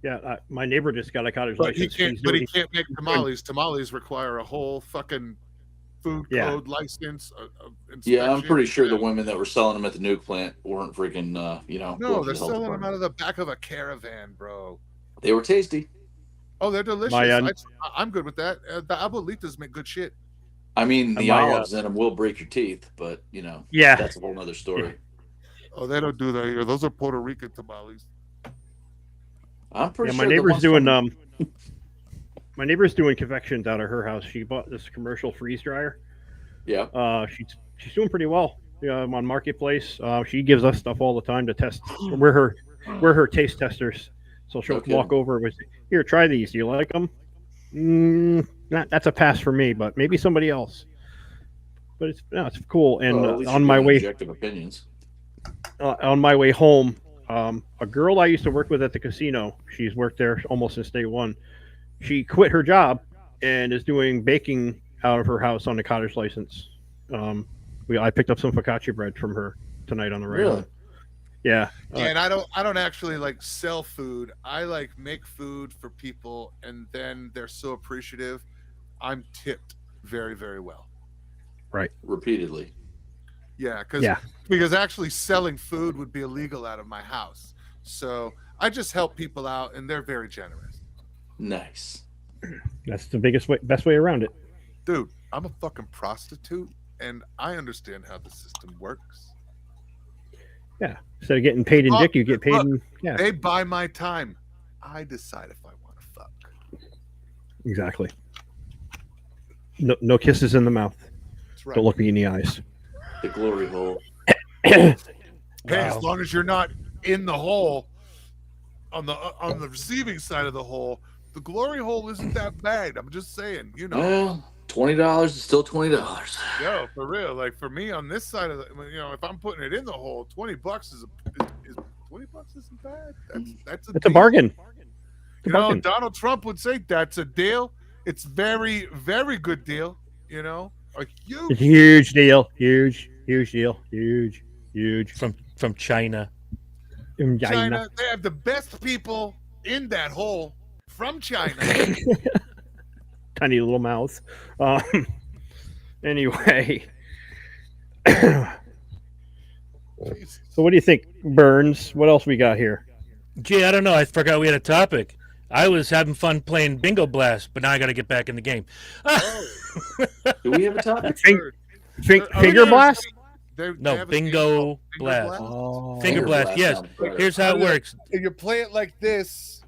Yeah, my neighbor just got a cottage license. He can't make tamales. Tamales require a whole fucking food code license. Yeah, I'm pretty sure the women that were selling them at the nuke plant weren't freaking, No, they're selling them out of the back of a caravan, bro. They were tasty. Oh, they're delicious. I'm good with that. The abuelitas make good shit. I mean, the olives in them will break your teeth, but that's a whole nother story. Oh, they don't do that here. Those are Puerto Rican tamales. I'm pretty sure my neighbor's doing my neighbor's doing confections out of her house. She bought this commercial freeze dryer. Yeah. She's doing pretty well. On Marketplace. She gives us stuff all the time to test. We're her taste testers. So she'll walk over with, here, try these. Do you like them? That's a pass for me, but maybe somebody else. But it's cool. And on my way, objective opinions. On my way home, a girl I used to work with at the casino. She's worked there almost since day one. She quit her job and is doing baking out of her house on a cottage license. I picked up some focaccia bread from her tonight on the ride. Really? Yeah. And I don't actually like sell food. I like make food for people, and then they're so appreciative. I'm tipped very, very well. Right. Repeatedly. Yeah, because actually selling food would be illegal out of my house. So I just help people out, and they're very generous. Nice. That's the best way around it. Dude, I'm a fucking prostitute, and I understand how the system works. Yeah. Instead of getting paid in dick, you get paid Look, in. Yeah. They buy my time. I decide if I want to fuck. Exactly. No kisses in the mouth. That's right. Don't look me in the eyes. The glory hole. Hey, Wow. as long as you're not in the hole, on the receiving side of the hole, the glory hole isn't that bad. I'm just saying, you know. Well, $20 is still $20. Yo, for real. Like for me on this side of the, you know, if I'm putting it in the hole, $20 is $20 isn't bad. That's It's a bargain. You know, Donald Trump would say that's a deal. It's very, very good deal. You know, a It's a huge deal. Huge deal. Huge. From China. In China. They have the best people in that hole from China. Tiny little mouths. Anyway. So what do you think, Burns? What else we got here? Gee, I don't know. I forgot we had a topic. I was having fun playing Bingo Blast, but now I got to get back in the game. Do we have a topic? Finger blast? No, Bingo Blast. Oh. Finger Blast, yes. Here's how it works. If you play it like this,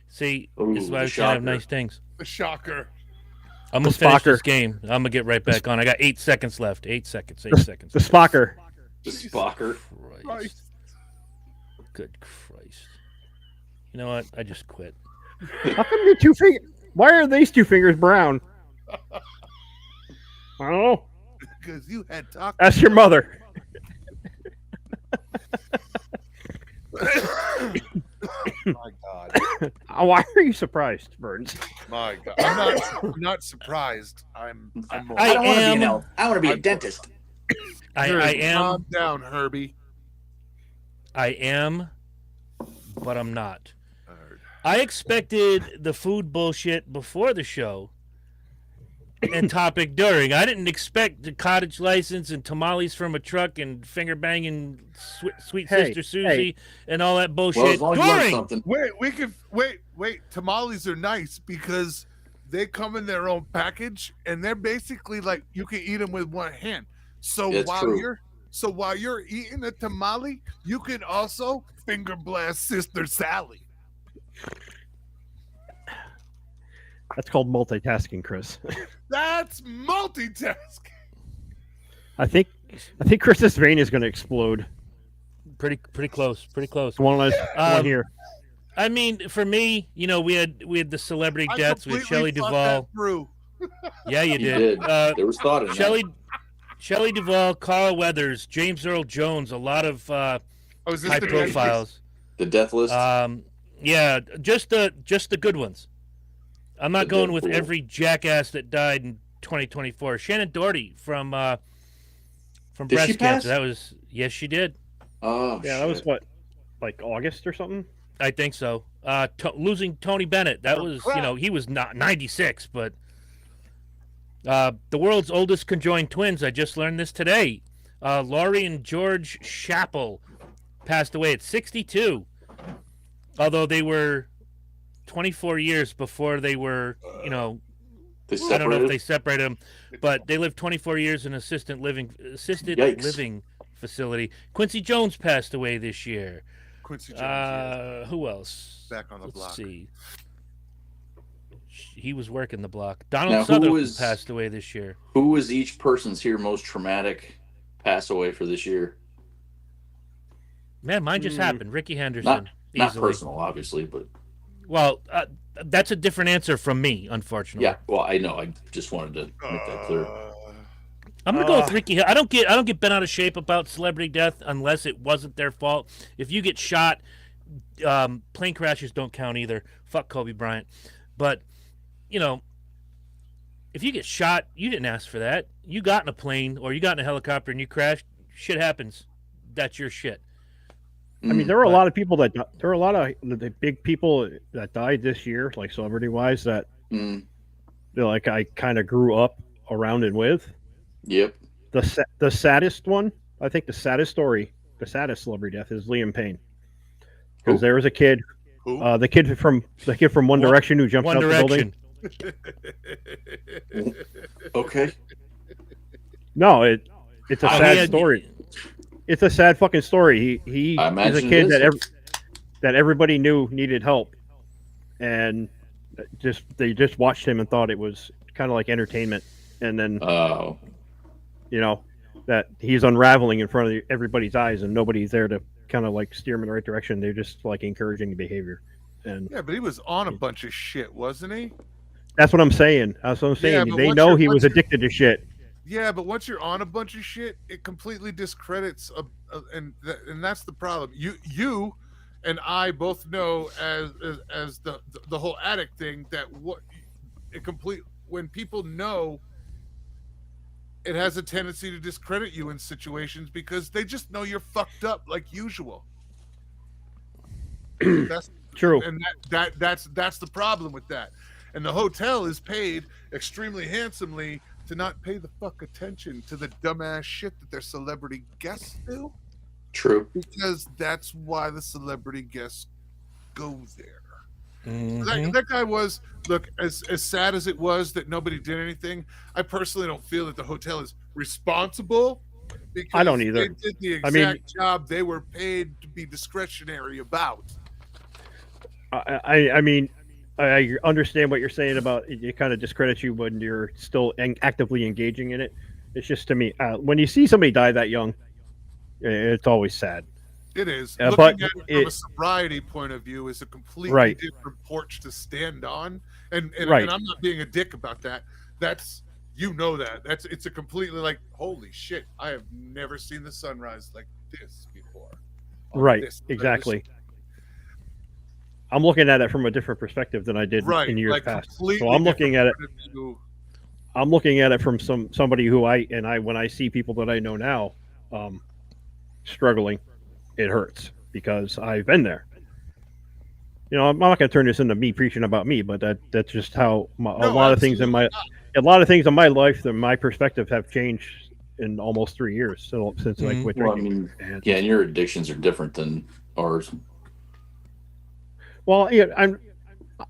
See, Ooh, this is why the I can't have shocker. nice things. the shocker. I'm going to finish this game. I'm going to get right back on. I got 8 seconds left. 8 seconds. 8 seconds. The Spocker. The Spocker. Christ. Good Christ. You know what? I just quit. How come your two fingers? Why are these two fingers brown? I don't know. Because you had talked. That's your mother. My God. Why are you surprised, Burns? My God. I'm not surprised. I'm more. I don't want to be an am- elf. I want to be a I'm- dentist. I Herbie, am. Calm down, Herbie. I am, but I'm not. I heard. I expected the food bullshit before the show and topic during. I didn't expect the cottage license and tamales from a truck and finger banging sweet Hey, sister Susie and all that bullshit Well, as long as you learn during. something. Wait, we can wait. Tamales are nice because they come in their own package and they're basically like you can eat them with one hand. So That's true. while you're eating a tamale, you can also finger blast Sister Sally. That's called multitasking, Chris. That's multitasking. I think Chris's vein is going to explode. Pretty close. Pretty close. One here. I mean, for me, you know, we had the celebrity I deaths with completely Shelley thought Duvall. that through. Yeah, you You did. did. There was thought in that. Shelley Duvall, Carl Weathers, James Earl Jones, a lot of Oh, is this high the profiles. The death list. Yeah, just the good ones. I'm not The going with Deadpool. every jackass that died in 2024. Shannon Doherty from Did breast she pass? cancer. That was yes, she did. Oh, Yeah, that was what, like August or something? I think so. Losing Tony Bennett. That Oh, was crap. he was not 96, but the world's oldest conjoined twins. I just learned this today. Laurie and George Chappell passed away at 62. Although they were 24 years before they were, They I don't know separated. if they separated them, but they lived 24 years in assisted Yikes. living facility. Quincy Jones passed away this year. Quincy Jones. yes. Who else? Back on the Let's block. see. He was working the block. Donald Now, who Sutherland was- passed away this year. Who was each person's here most traumatic pass away for this year? Man, mine just Hmm. happened. Ricky Henderson. Not easily. personal, obviously, but Well, that's a different answer from me, unfortunately. yeah. Well, I know. I just wanted to make that clear. I'm gonna go with Ricky. I don't get bent out of shape about celebrity death unless it wasn't their fault. If you get shot, plane crashes don't count either. Fuck Kobe Bryant. But if you get shot, you didn't ask for that. You got in a plane or you got in a helicopter and you crashed. Shit happens. That's your shit. I mean, there were a But- lot of people there were a lot of the big people that died this year, like celebrity wise, that Mm, like I kind of grew up around and with. yep. The saddest one, I think, the saddest celebrity death is Liam Payne, Who? because there was a kid, Who? the kid from One Direction who jumped One out the Direction. building. Okay. No, it's a I sad mean, story. It's a sad fucking story. He I is a imagine kid it is. that everybody knew needed help, and they just watched him and thought it was kind of like entertainment, and then Oh, that he's unraveling in front of everybody's eyes, and nobody's there to kind of like steer him in the right direction. They're just like encouraging the behavior, and Yeah, but he was on a bunch of shit, wasn't he? that's what I'm saying. That's what I'm saying. but They once know you're- he once was you're- addicted to shit. Yeah, but once you're on a bunch of shit, it completely discredits, and that's the problem. You and I both know as the whole addict thing that when people know, it has a tendency to discredit you in situations because they just know you're fucked up like usual. That's True. and that's the problem with that. And the hotel is paid extremely handsomely to not pay the fuck attention to the dumbass shit that their celebrity guests do, true. because that's why the celebrity guests go there. Mhm. That guy was, look, as sad as it was that nobody did anything, I personally don't feel that the hotel is responsible, because I don't either. they did the I exact mean- job they were paid to be discretionary about. I mean, I understand what you're saying about it kind of discredits you when you're still actively engaging in it. It's just to me, when you see somebody die that young, it's always sad. It is. But Looking at it from a it- sobriety point of view is a completely Right. different porch to stand on. And Right. and I'm not being a dick about that. That's, it's a completely like, holy shit, I have never seen the sunrise like this before. On Right, this- exactly. I'm looking at it from a different perspective than I did Right. in years like past. completely So I'm looking at it. different point of view. I'm looking at it from somebody who when I see people that I know now struggling, it hurts because I've been there. I'm not going to turn this into me preaching about me, but that's just how a lot of things in my life, that my perspective have changed in almost 3 years since I quit Well, I drinking. mean, And- yeah, and your addictions are different than ours. Well, yeah, I'm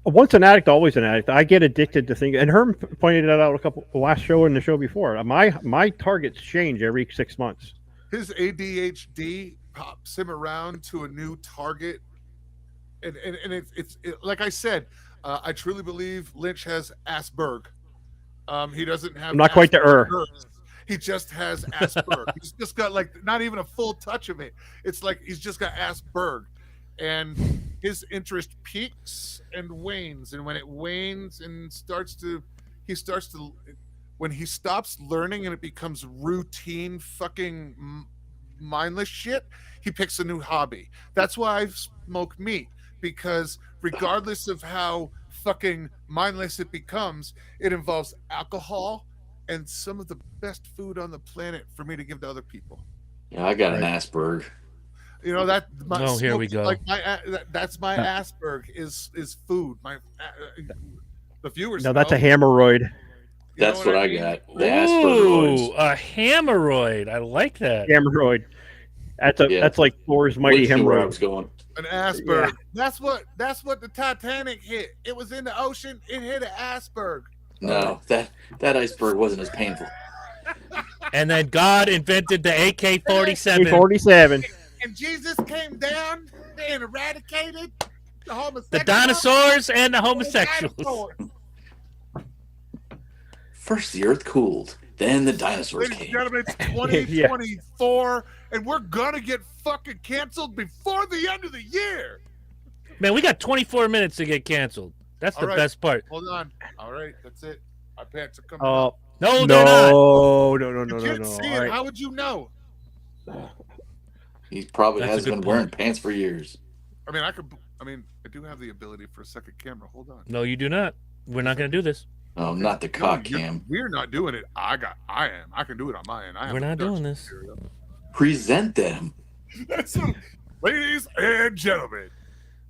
once an addict, always an addict. I get addicted to things, and Herm pointed that out last show and the show before. My targets change every 6 months. His ADHD pops him around to a new target, and it's like I said, I truly believe Lynch has Asperg. He doesn't have. I'm not quite the Asperger's. He just has Asperg. He's just got like not even a full touch of it. It's like he's just got Asperg, and his interest peaks and wanes, and when it wanes and when he stops learning and it becomes routine fucking mindless shit, he picks a new hobby. That's why I smoke meat, because regardless of how fucking mindless it becomes, it involves alcohol and some of the best food on the planet for me to give to other people. Yeah, I got an Asperg. That. Oh, here we go. Like that's my Asperg is food. The viewers. Now that's a know. hemorrhoid. You That's know what I mean? got. The Aspergeroids. Ooh, a hemorrhoid. I like that. Hemorrhoid. Yeah. That's like Thor's mighty Where I was hemorrhoid. going. An Asperg. That's what the Titanic hit. It was in the ocean. It hit an Asperg. No, that iceberg wasn't as painful. And then God invented the AK-47. 47. And Jesus came down and eradicated the homosexuals. The dinosaurs and the homosexuals. Dinosaurs. First, the earth cooled. Then the dinosaurs Ladies and came. gentlemen, it's 2024, and we're gonna get fucking canceled before the end of the year. Man, we got 24 minutes to get canceled. That's the All right. best part. Hold on. All right, that's it. Our pants are coming Oh up. No, they're not. no. You can't see All it. right. How would you know? He probably That's a has good been wearing point. pants for years. I do have the ability for a second camera. Hold on. No, you do not. We're not going to do this. Oh, not the cock cam. We're not doing it. I am. I can do it on my end. We're not doing this. Present them. That's it. Ladies and gentlemen,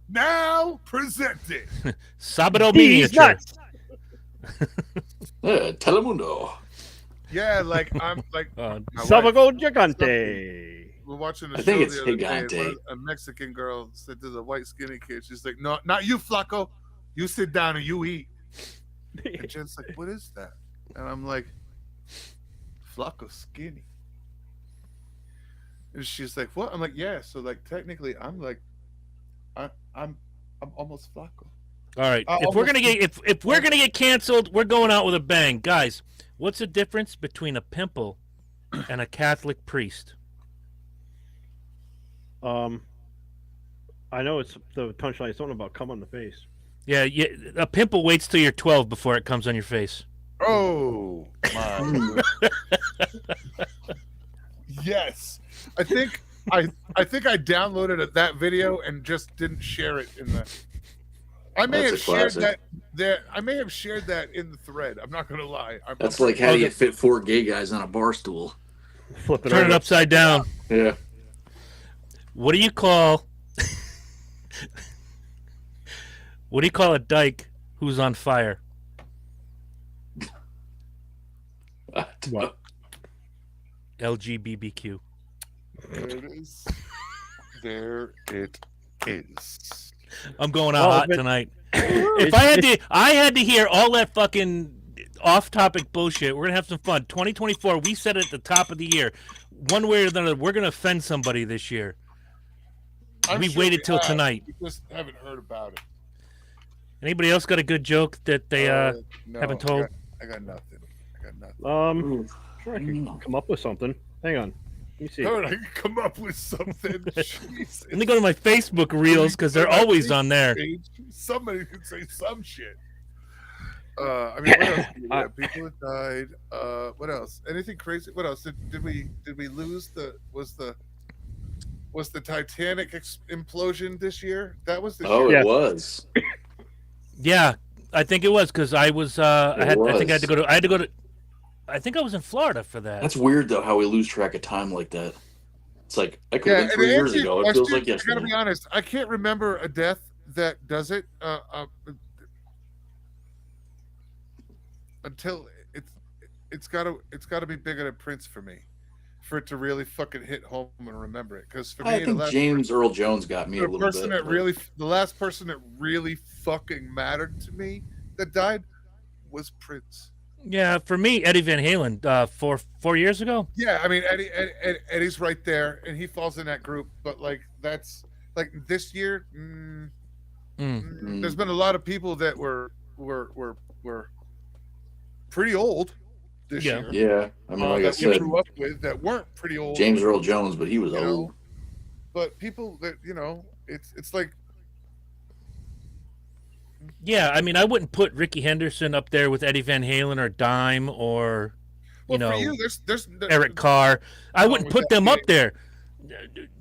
now presenting. Sabado He's miniature. nuts. Telemundo. Yeah, like I'm like Uh, my wife, Sabago Gigante. we're watching the I show think it's the other day. Gigante. A Mexican girl said to the white skinny kid, she's like, "No, not you, Flaco. You sit down and you eat." And Jen's like, what is that? And I'm like, Flacco skinny. And she's like, what? I'm like, yeah. So like technically I'm like I'm almost Flacco. All right. If we're gonna get canceled, we're going out with a bang, guys. What's the difference between a pimple and a Catholic priest? I know it's the punchline is something about cum on the face. Yeah, a pimple waits till you're 12 before it comes on your face. Oh my! Yes, I think I downloaded that video and just didn't share it in the. I may have shared that. I may have shared that in the thread. I'm not gonna lie. That's like how you fit 4 gay guys on a bar stool. Flip it Turn over. it upside down. Yeah. What do you call? What do you call a dyke who's on fire? What? LGBTQ. There it is. There it is. I'm going out hot tonight. If I had to hear all that fucking off-topic bullshit. We're gonna have some fun. 2024. We said it at the top of the year. One way or another, we're gonna offend somebody this year. We waited till tonight. We just haven't heard about it. Anybody else got a good joke that they No, haven't told? I got nothing. Sure, I can come up with something. Hang on. Let me see. All right, I can come up with something. Jesus. Let me go to my Facebook reels because they're always on there. Somebody could say some shit. I mean, what else? Yeah, people that died. What else? Anything crazy? What else? Did we lose was the Titanic implosion this year? That was this year. It was. Yeah, I think it was because I was. I think I had to go to. I think I was in Florida for that. That's weird though, how we lose track of time like that. It's like I could have been 3 years ago. It feels like yesterday. I gotta be honest. I can't remember a death that does it until it's gotta be bigger than Prince for me, for it to really fucking hit home and remember it. Because for me, I think James Earl Jones got me a little bit. The last person that really fucking mattered to me that died was Prince. Yeah, for me, Eddie Van Halen, 4 years ago. Yeah, I mean Eddie's right there, and he falls in that group. But like that's like this year, there's been a lot of people that were pretty old this year. Yeah, I mean, like I said, grew up with that weren't pretty old. James Earl Jones, but he was old. But people that it's like. Yeah, I mean, I wouldn't put Ricky Henderson up there with Eddie Van Halen or Dime or, for you, there's Eric Carr. I wouldn't put them up there.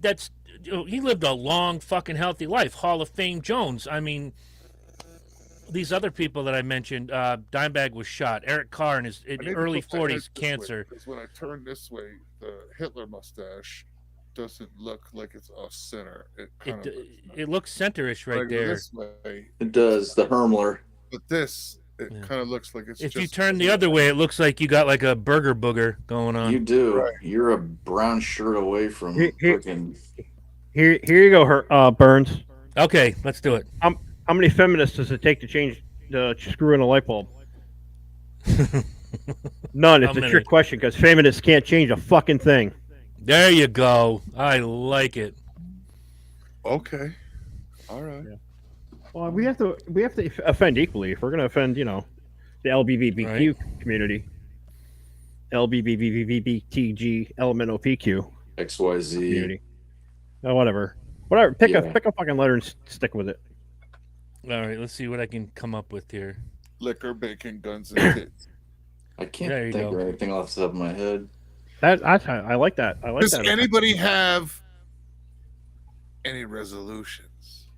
That's he lived a long, fucking healthy life. Hall of Fame Jones. I mean, these other people that I mentioned, Dimebag was shot. Eric Carr in his early 40s, cancer. Because when I turn this way, the Hitler mustache doesn't look like it's off center. It looks centerish right there. This way, it does, the Hermler. But it kind of looks like it's. If you turn the other way, it looks like you got like a burger booger going on. You do. Right. You're a brown shirt away from freaking. Here you go, Burns. Okay, let's do it. How many feminists does it take to change the screw in a light bulb? None. It's a trick question because feminists can't change a fucking thing. There you go. I like it. Okay. All right. Yeah. Well, we have to offend equally. If we're going to offend, the LBBTQ community, LBBBBTG LMNOPQ XYZ community. No, whatever. Pick a fucking letter and stick with it. All right. Let's see what I can come up with here. Liquor, bacon, guns, and tits. I can't think of anything off the top of my head. I like that. Does anybody have any resolutions?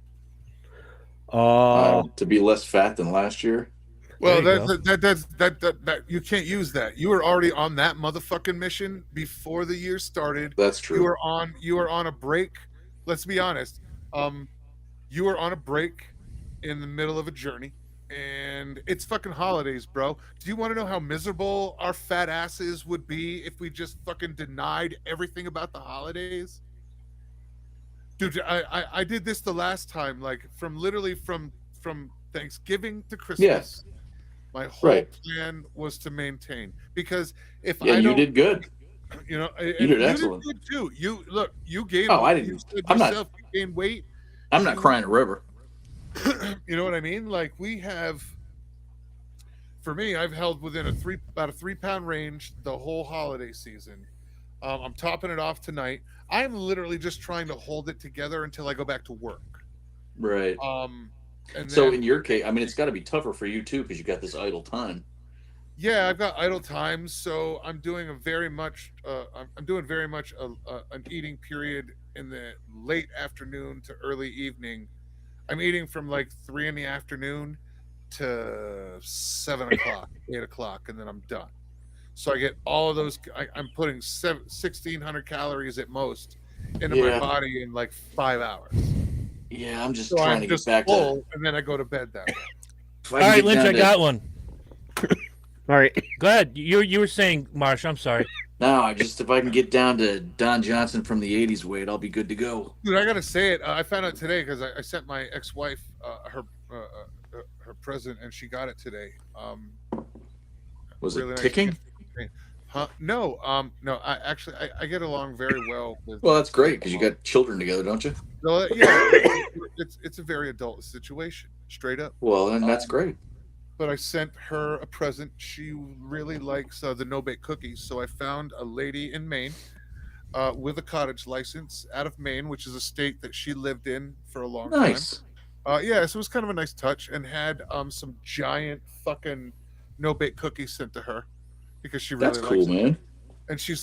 To be less fat than last year. Well, that you can't use that. You were already on that motherfucking mission before the year started. That's true. You were on a break. Let's be honest. You were on a break in the middle of a journey. And it's fucking holidays, bro. Do you want to know how miserable our fat asses would be if we just fucking denied everything about the holidays? Dude, I did this the last time, like from Thanksgiving to Christmas. Yes. My whole Right. plan was to maintain, because if Yeah, I you don't, did good. you know, and You did excellent. good too. You look, you gained. Oh, I You didn't. said I'm not. yourself, you gained weight. I'm not crying a river. You know what I mean? Like we have. For me, I've held within about a 3 pound range the whole holiday season. I'm topping it off tonight. I'm literally just trying to hold it together until I go back to work. Right. Um, and So then in your case, I mean, it's got to be tougher for you too because you got this idle time. yeah, I've got idle time, so I'm doing a very much. I'm doing very much an eating period in the late afternoon to early evening. I'm eating from like 3 in the afternoon to 7 o'clock, 8 o'clock, and then I'm done. So I get all of those. I'm putting 1,600 calories at most into my Yeah. body in like 5 hours. Yeah, I'm just So trying I'm to just get back full, to. and then I go to bed that way. If I All can right, get Lynch, down I to- got one. All right. Go ahead. You were saying, Marsh. I'm sorry. No, if I can get down to Don Johnson from the '80s weight, I'll be good to go. Dude, I gotta say it. I found out today because I sent my ex-wife her present, and she got it today. Was Really it nice ticking? gift. Huh? No, no. I get along very well with. Well, that's great because you got children together, don't you? No, yeah, it's a very adult situation, straight up. Well, then that's great. But I sent her a present. She really likes the no-bake cookies, so I found a lady in Maine with a cottage license out of Maine, which is a state that she lived in for a long Nice. time. Yeah, so it was kind of a nice touch, and had some giant fucking no-bake cookies sent to her because she really That's likes cool, them. man. And she's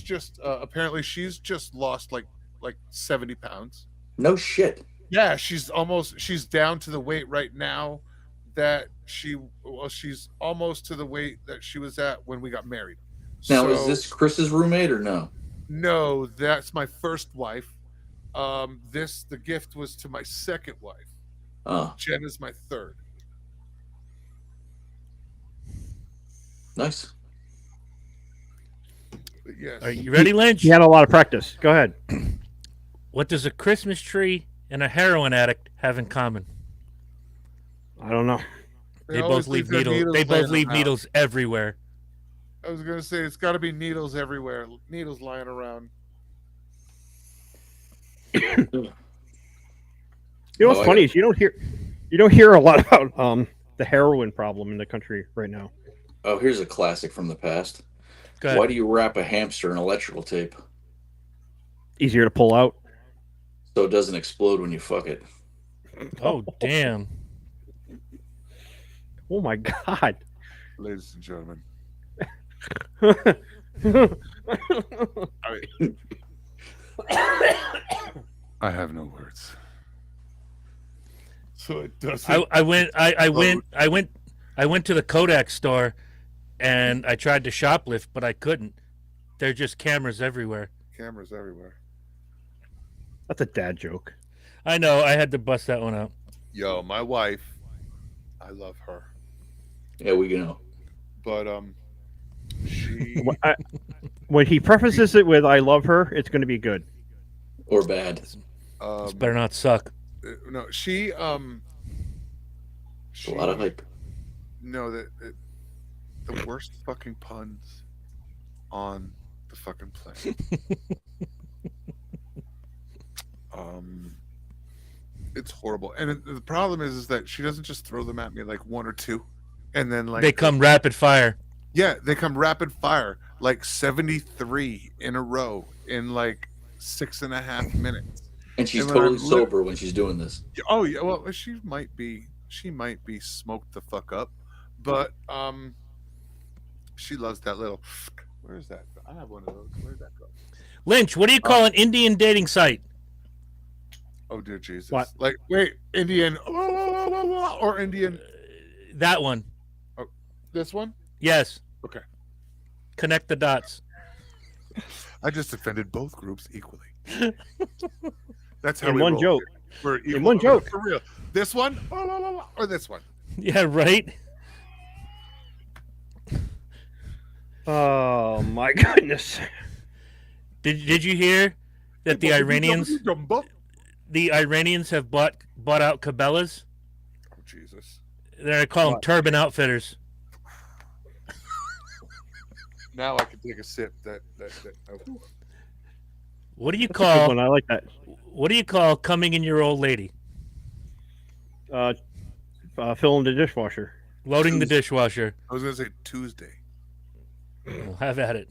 just apparently she's just lost like 70 pounds. No shit. Yeah, she's down to the weight right now that she's almost to the weight that she was at when we got married. Now, is So- this Chris's roommate or no? No, that's my first wife. The gift was to my second wife. Oh, Jen is my third. nice. But yes. Are you ready, Lynch? He had a lot of practice. Go ahead. What does a Christmas tree and a heroin addict have in common? I don't know. They always both leave their needles. They laying both leave around. needles everywhere. I was gonna say it's got to be needles everywhere. Needles lying around. You know what's Oh, I funny got- is you don't hear a lot about the heroin problem in the country right now. Oh, here's a classic from the past. Go ahead. Why do you wrap a hamster in electrical tape Easier to pull out. so it doesn't explode when you fuck it? Oh, damn. Oh my god. Ladies and gentlemen, I have no words. So it doesn't. I went to the Kodak store, and I tried to shoplift, but I couldn't. There are just cameras everywhere. Cameras everywhere. That's a dad joke. I know. I had to bust that one out. Yo, my wife, I love her, Yeah, we know. but she. When he prefaces it with "I love her," it's going to be good. Or bad. This Um, better not suck. no, she. A lot of hype. No, the worst fucking puns on the fucking planet. It's horrible, and the problem is that she doesn't just throw them at me like one or two, and then like They come rapid fire. Yeah, they come rapid fire, like 73 in a row in like 6.5 minutes. And she's And when totally I'm sober when she's doing this. Oh yeah, well she might be smoked the fuck up, but she loves that little. Where is that? I have one of those. Where'd that go? Lynch, what do you call an Indian dating site? Oh dear Jesus! What? Like wait, Indian or Indian? That one. This one? Yes. Okay. Connect the dots. I just offended both groups equally. That's how In we one roll joke. here. We're equal. one joke. For real. This one or this one? Yeah, right? Oh my goodness. Did you hear that the Iranians have bought out Cabela's? Oh Jesus! They call them What? Turban Outfitters. Now I can take a sip. Oh. What do you That's a good call? one. I like that. What do you call coming in your old lady? Filling the dishwasher. Loading the dishwasher. I was gonna say Tuesday. Well, have at it.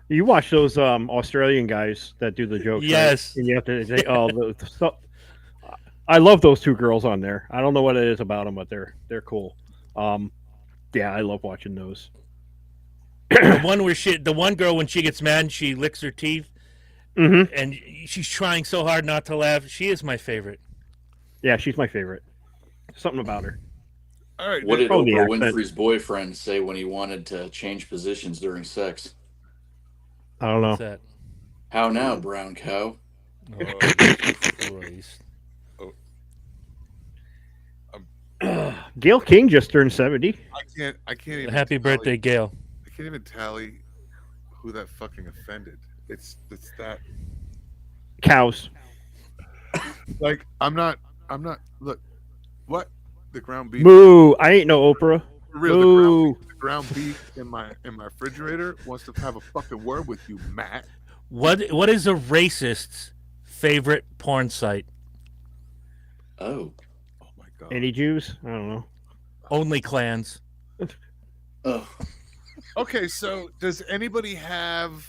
You watch those Australian guys that do the jokes, Yes. right? And you have to say, I love those two girls on there. I don't know what it is about them, but they're cool. Yeah, I love watching those. The one girl when she gets mad, she licks her teeth, and she's trying so hard not to laugh. She is my favorite. Yeah, she's my favorite. Something about her. All right. What did Oh, the Oprah accent. Winfrey's boyfriend say when he wanted to change positions during sex? I don't know. What's that? How now, brown cow? Oh, Christ. Gail King just turned 70. I can't even. Happy birthday, Gail. I can't even tally who that fucking offended. It's that. Cows. Like I'm not. Look, what the ground beef? Moo! I ain't no Oprah. For real, Moo! the ground beef in my refrigerator wants to have a fucking word with you, Matt. What is a racist's favorite porn site? Oh. Oh my god. Any Jews? I don't know. Only clans. Oh. Okay, so does anybody have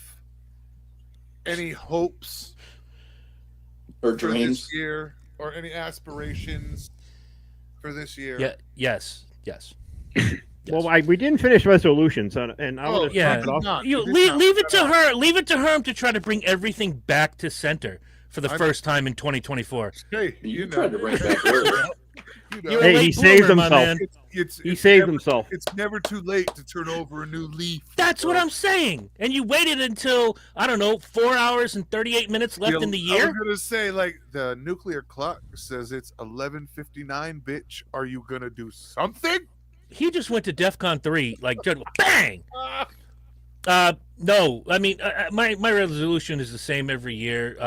any hopes Or for dreams? this year, or any aspirations for this year? Yeah. Yes. Well, we didn't finish resolutions, and I want to yeah. talk it off. Not. You It is leave, not. leave it to her. Leave it to her to try to bring everything back to center for the I'm- first time in 2024. Hey, You tried to bring it back earlier. You're a Hey, late he saved bloomer, my himself. man. He saved never, himself. It's never too late to turn over a new leaf. That's what I'm saying. And you waited until, I don't know, 4 hours and 38 minutes left in the I year? was gonna say, like, the nuclear clock says it's 11:59. Bitch, are you gonna do something? He just went to DEFCON 3, like, just bang! No, I mean, my resolution is the same every year.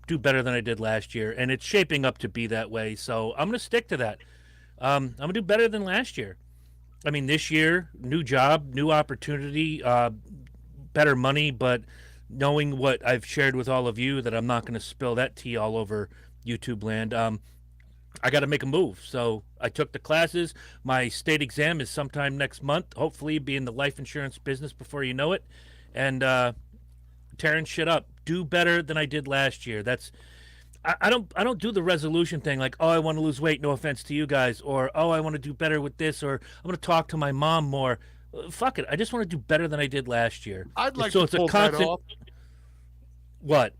Do better than I did last year, and it's shaping up to be that way. So I'm going to stick to that. I'm going to do better than last year. I mean, this year, new job, new opportunity, better money, but knowing what I've shared with all of you, that I'm not going to spill that tea all over YouTube land. I got to make a move. So I took the classes. My state exam is sometime next month. Hopefully, be in the life insurance business before you know it, and tearing shit up. Do better than I did last year. That's I don't do the resolution thing like, oh, I want to lose weight. No offense to you guys, or oh, I want to do better with this, or I'm going to talk to my mom more. Fuck it. I just want to do better than I did last year. I'd like so to it's pull a constant. that off. What?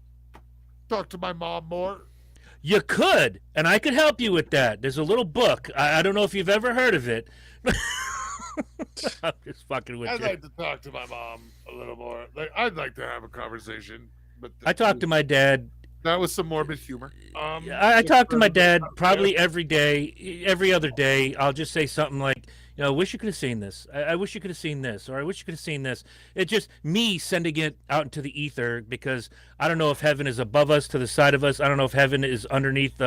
Talk to my mom more. You could, and I could help you with that. There's a little book. I don't know if you've ever heard of it. I'm just fucking with I'd you. like to talk to my mom a little more. Like, I'd like to have a conversation. But I talk to my dad. That was some morbid humor. I talk to my dad probably every day, every other day. I'll just say something like, you know, I wish you could have seen this. I wish you could have seen this, or I wish you could have seen this. It's just me sending it out into the ether because I don't know if heaven is above us, to the side of us. I don't know if heaven is underneath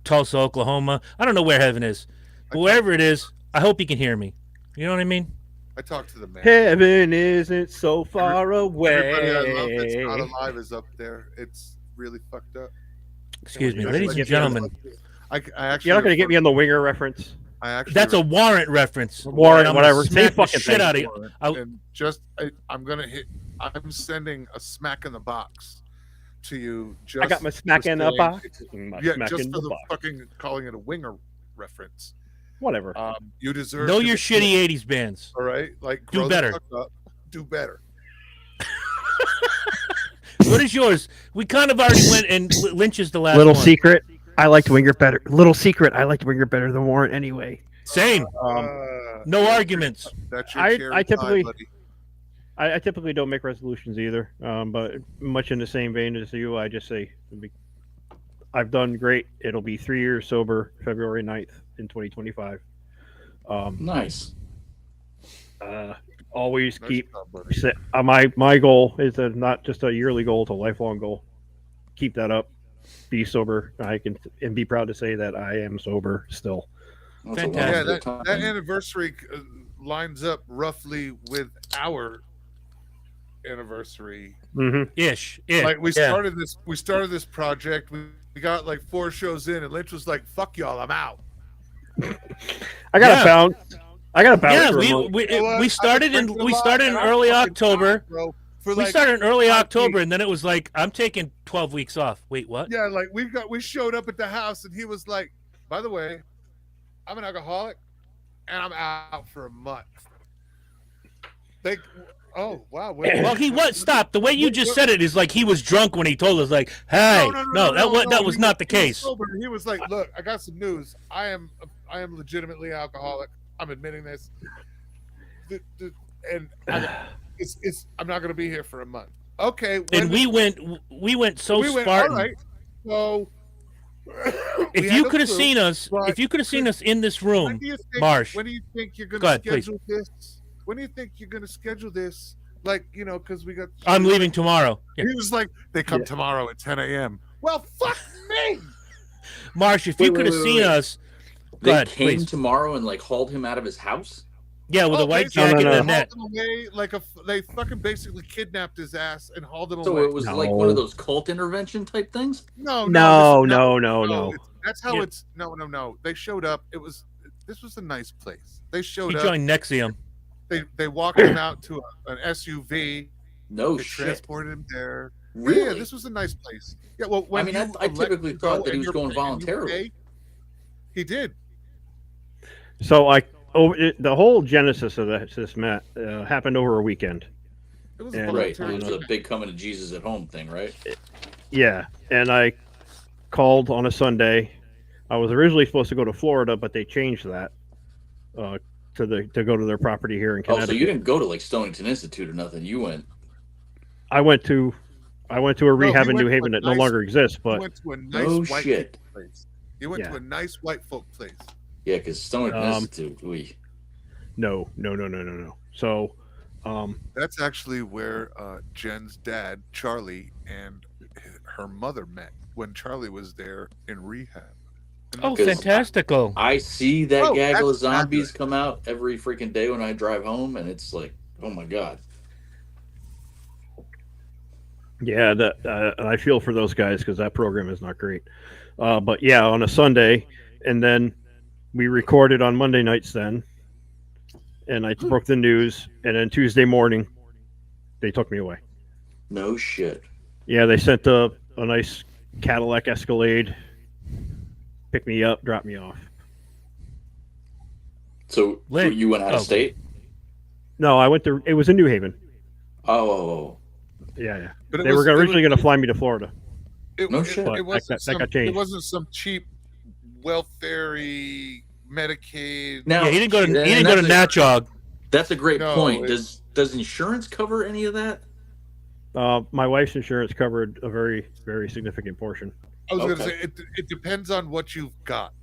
Tulsa, Oklahoma. I don't know where heaven is. But wherever it is, I hope you can hear me. You know what I mean? I talked to the man. Heaven isn't so far away. Everybody I love that's not alive is up there. It's really fucked up. Excuse me, You're ladies not and gonna gentlemen. I actually. You're not going to get me on the Winger reference. I actually. That's a warrant reference. Warrant, And I'm gonna whatever. Say smack the fucking shit thing. out of you. And I'm gonna hit. I'm sending a smack in the box to you. Just I got my smack for in the saying- box. Yeah, Smack just in for the the box. fucking calling it a Winger reference. Whatever. You deserve. Know to your be- shitty 80s bands. All right, like Do grow the better. fuck up. Do better. What is yours? We kind of already went and Lynch is the last Little one. secret. I liked Winger better. Little secret. I liked Winger better than Warrant anyway. Same. No arguments. That's your I cherry typically- pie, buddy. I typically don't make resolutions either. But much in the same vein as you, I just say I've done great. It'll be 3 years sober, February 9th in 2025. Nice. Always Nice keep job, buddy. my goal is not just a yearly goal; it's a lifelong goal. Keep that up. be sober. I can and be proud to say that I am sober still. That's a Fantastic. Yeah, wonderful that time. anniversary lines up roughly with our anniversary. Mm-hmm. Ish. Like we Yeah. started this project. We got like 4 shows in, and Lynch was like, "Fuck y'all, I'm out." I got Yeah. a bounce. I got a bounce. Yeah, for a we month. we, You know what? we I've started been in drinking a we lot, started in and I'm early fucking October. tired, bro. For We like started in early 5 October, weeks. and then it was like, I'm taking 12 weeks off. Wait, what? Yeah, like we showed up at the house, and he was like, "By the way, I'm an alcoholic, and I'm out for a month." They, oh wow. Well, he was stop. The way you just said it is like he was drunk when he told us, like, "Hey, no, that was not the case." Sober. He was like, "Look, I got some news. I am legitimately alcoholic. I'm admitting this, and I'm not going to be here for a month." Okay, And we went so Spartan. All right. So If you could have seen us, in this room, Marsh. When do you think you're going Go to ahead, please. schedule this? When do you think you're going to schedule this? Like, because we got. I'm leaving tomorrow. Yeah. He was like, "They come tomorrow at 10 a.m." Well, fuck me. Marsh, if you could have seen us, go They ahead, came please. tomorrow and like hauled him out of his house. Yeah, with a white they jacket and a hauled net. him away they fucking basically kidnapped his ass and hauled him So away. it was like one of those cult intervention type things. No. That's how Yeah. it's. No. They showed up. This was a nice place. They showed He up. joined Nexium. They walked him out to an SUV. No They shit. transported him there. Really? Yeah, this was a nice place. Yeah, well, I mean, I typically thought that he was going voluntarily. He did. So the whole genesis of this Matt happened over a weekend. It was And- Right. voluntary. It was a big coming to Jesus at home thing, right? Yeah, and I called on a Sunday. I was originally supposed to go to Florida, but they changed that to go to their property here in Oh, Connecticut. so you didn't go to like Stonington Institute or nothing. You went. I went to a rehab he in went New to Haven a that no nice- longer exists, He but went to a nice No white shit. folk place. He went to Yeah. a nice white folk place. Yeah, because Stonington Um, Institute. no. So, That's actually where Jen's dad, Charlie, and her mother met when Charlie was there in rehab. Oh, Because fantastical. I see that Oh, gaggle of that's zombies fabulous. come out every freaking day when I drive home, and it's like, oh my god. yeah, I feel for those guys because that program is not great. But yeah, on a Sunday, and then we recorded on Monday nights then, and I broke the news, and then Tuesday morning, they took me away. No shit. Yeah, they sent a nice Cadillac Escalade, picked me up, dropped me off. So Lynn- you went out of oh. state? No, it was in New Haven. Oh. Yeah. But They were originally going to fly me to Florida. No shit. It wasn't That got changed. It wasn't some cheap welfare-y Medicaid. Now Yeah, he didn't go to and he didn't go to that's a- Natchog. That's a great No, point. it- Does insurance cover any of that? My wife's insurance covered a very, very significant portion. I was going to Okay. say it depends on what you've got.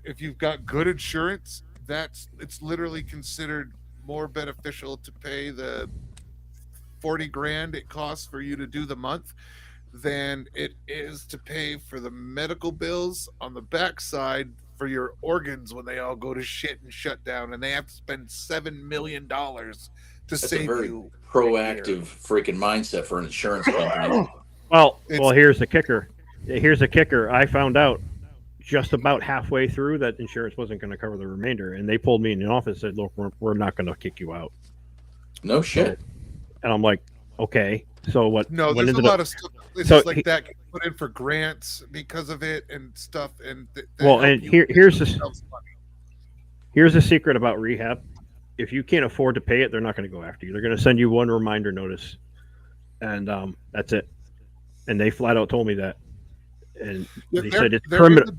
If you've got good insurance, it's literally considered more beneficial to pay the 40 grand it costs for you to do the month than it is to pay for the medical bills on the backside for your organs when they all go to shit and shut down and they have to spend $7 million to That's a save very you. proactive freaking mindset for an insurance company. Well, It's- here's the kicker. I found out just about halfway through that insurance wasn't going to cover the remainder, and they pulled me in the office and said, "Look, we're not going to kick you out." No shit. And I'm like, "Okay." So what? No, what there's a ended lot up- of stuff places So like he- that get put in for grants because of it and stuff. And Well, and here's the secret about rehab. If you can't afford to pay it, they're not going to go after you. They're going to send you one reminder notice, and that's it. And they flat out told me that. And they said it's criminal.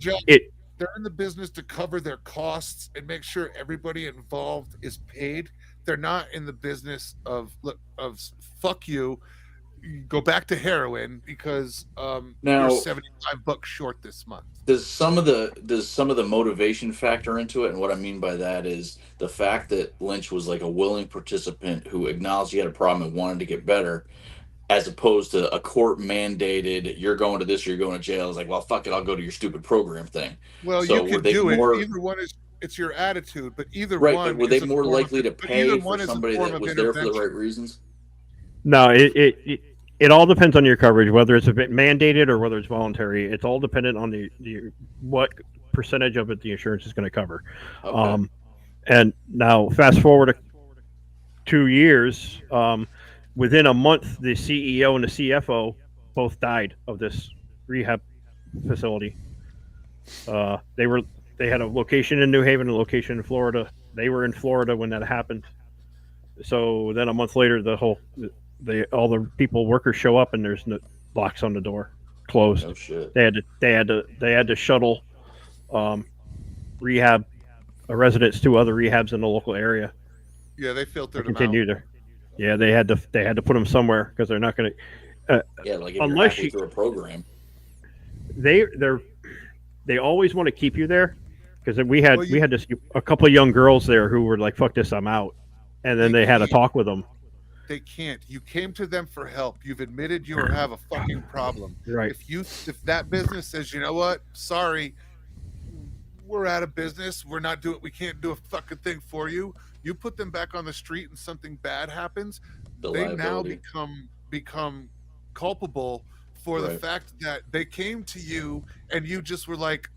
They're in the business to cover their costs and make sure everybody involved is paid. They're not in the business of fuck you. Go back to heroin because Now- you're $75 short this month. Does some of the motivation factor into it? And what I mean by that is the fact that Lynch was like a willing participant who acknowledged he had a problem and wanted to get better. as opposed to a court mandated, you're going to this, or you're going to jail. It's like, well, fuck it, I'll go to your stupid program thing. Well, you So were can they do it. more Either one is it's your attitude, but either right? But one were they is a more form of likely to but either pay for one is a somebody form that of was there for the intervention. right reasons? No, it all depends on your coverage, whether it's a bit mandated or whether it's voluntary. It's all dependent on the what percentage of it the insurance is going to cover. Okay. And now, fast forward 2 years, within a month, the CEO and the CFO both died of this rehab facility. They had a location in New Haven, a location in Florida. They were in Florida when that happened. So then a month later, all the workers show up and there's no locks on the door, closed. No shit. They had to shuttle rehab residents to other rehabs in the local area Yeah, they to filtered them out. continue there. Yeah, they had to put them somewhere because they're not going to. Yeah, like if Unless you're halfway you- through a program. They always want to keep you there because we had Well, this a couple of young girls there who were like, "Fuck this, I'm out," and then they had a talk with them. They can't. You came to them for help. You've admitted you have a fucking problem. Right. If that business says, you know what, sorry, we're out of business. We can't do a fucking thing for you. You put them back on the street and something bad happens. The They now liability. become culpable for the Right. fact that they came to you and you just were like,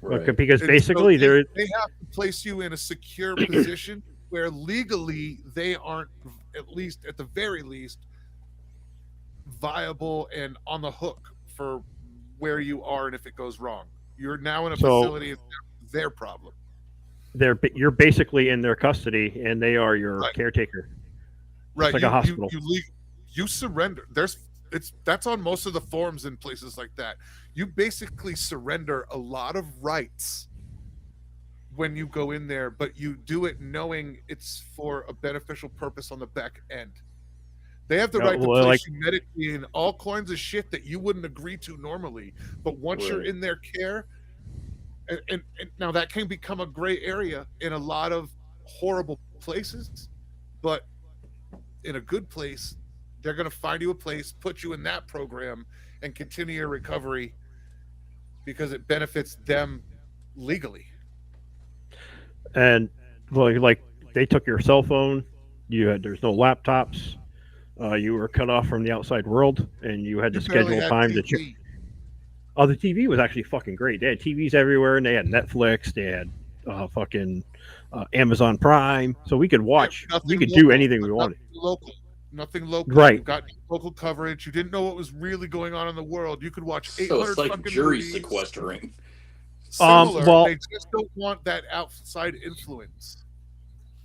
Right. Because and basically so they're they have to place you in a secure position where legally they aren't, at the very least, viable and on the hook for where you are and if it goes wrong. You're now in a So- facility, it's their problem. you're basically in their custody and they are your Right. caretaker. Right. like you, a hospital. You surrender. That's on most of the forms in places like that. You basically surrender a lot of rights when you go in there, but you do it knowing it's for a beneficial purpose on the back end. They have the Yeah, right to well, place you medically in all kinds of shit that you wouldn't agree to normally. But once you're Right. in their care, and now that can become a gray area in a lot of horrible places, but in a good place, they're going to find you a place, put you in that program, and continue your recovery because it benefits them legally. And like they took your cell phone. There's no laptops. You were cut off from the outside world, and you had to You barely schedule had time to check. TV. Oh, the TV was actually fucking great. They had TVs everywhere, and they had Netflix. They had fucking Amazon Prime, so we could watch. Nothing We could local, do anything we wanted. Nothing local. Right. You got local coverage. You didn't know what was really going on in the world. You could watch So 800 it's like fucking jury movies. sequestering. Similar. well- They just don't want that outside influence.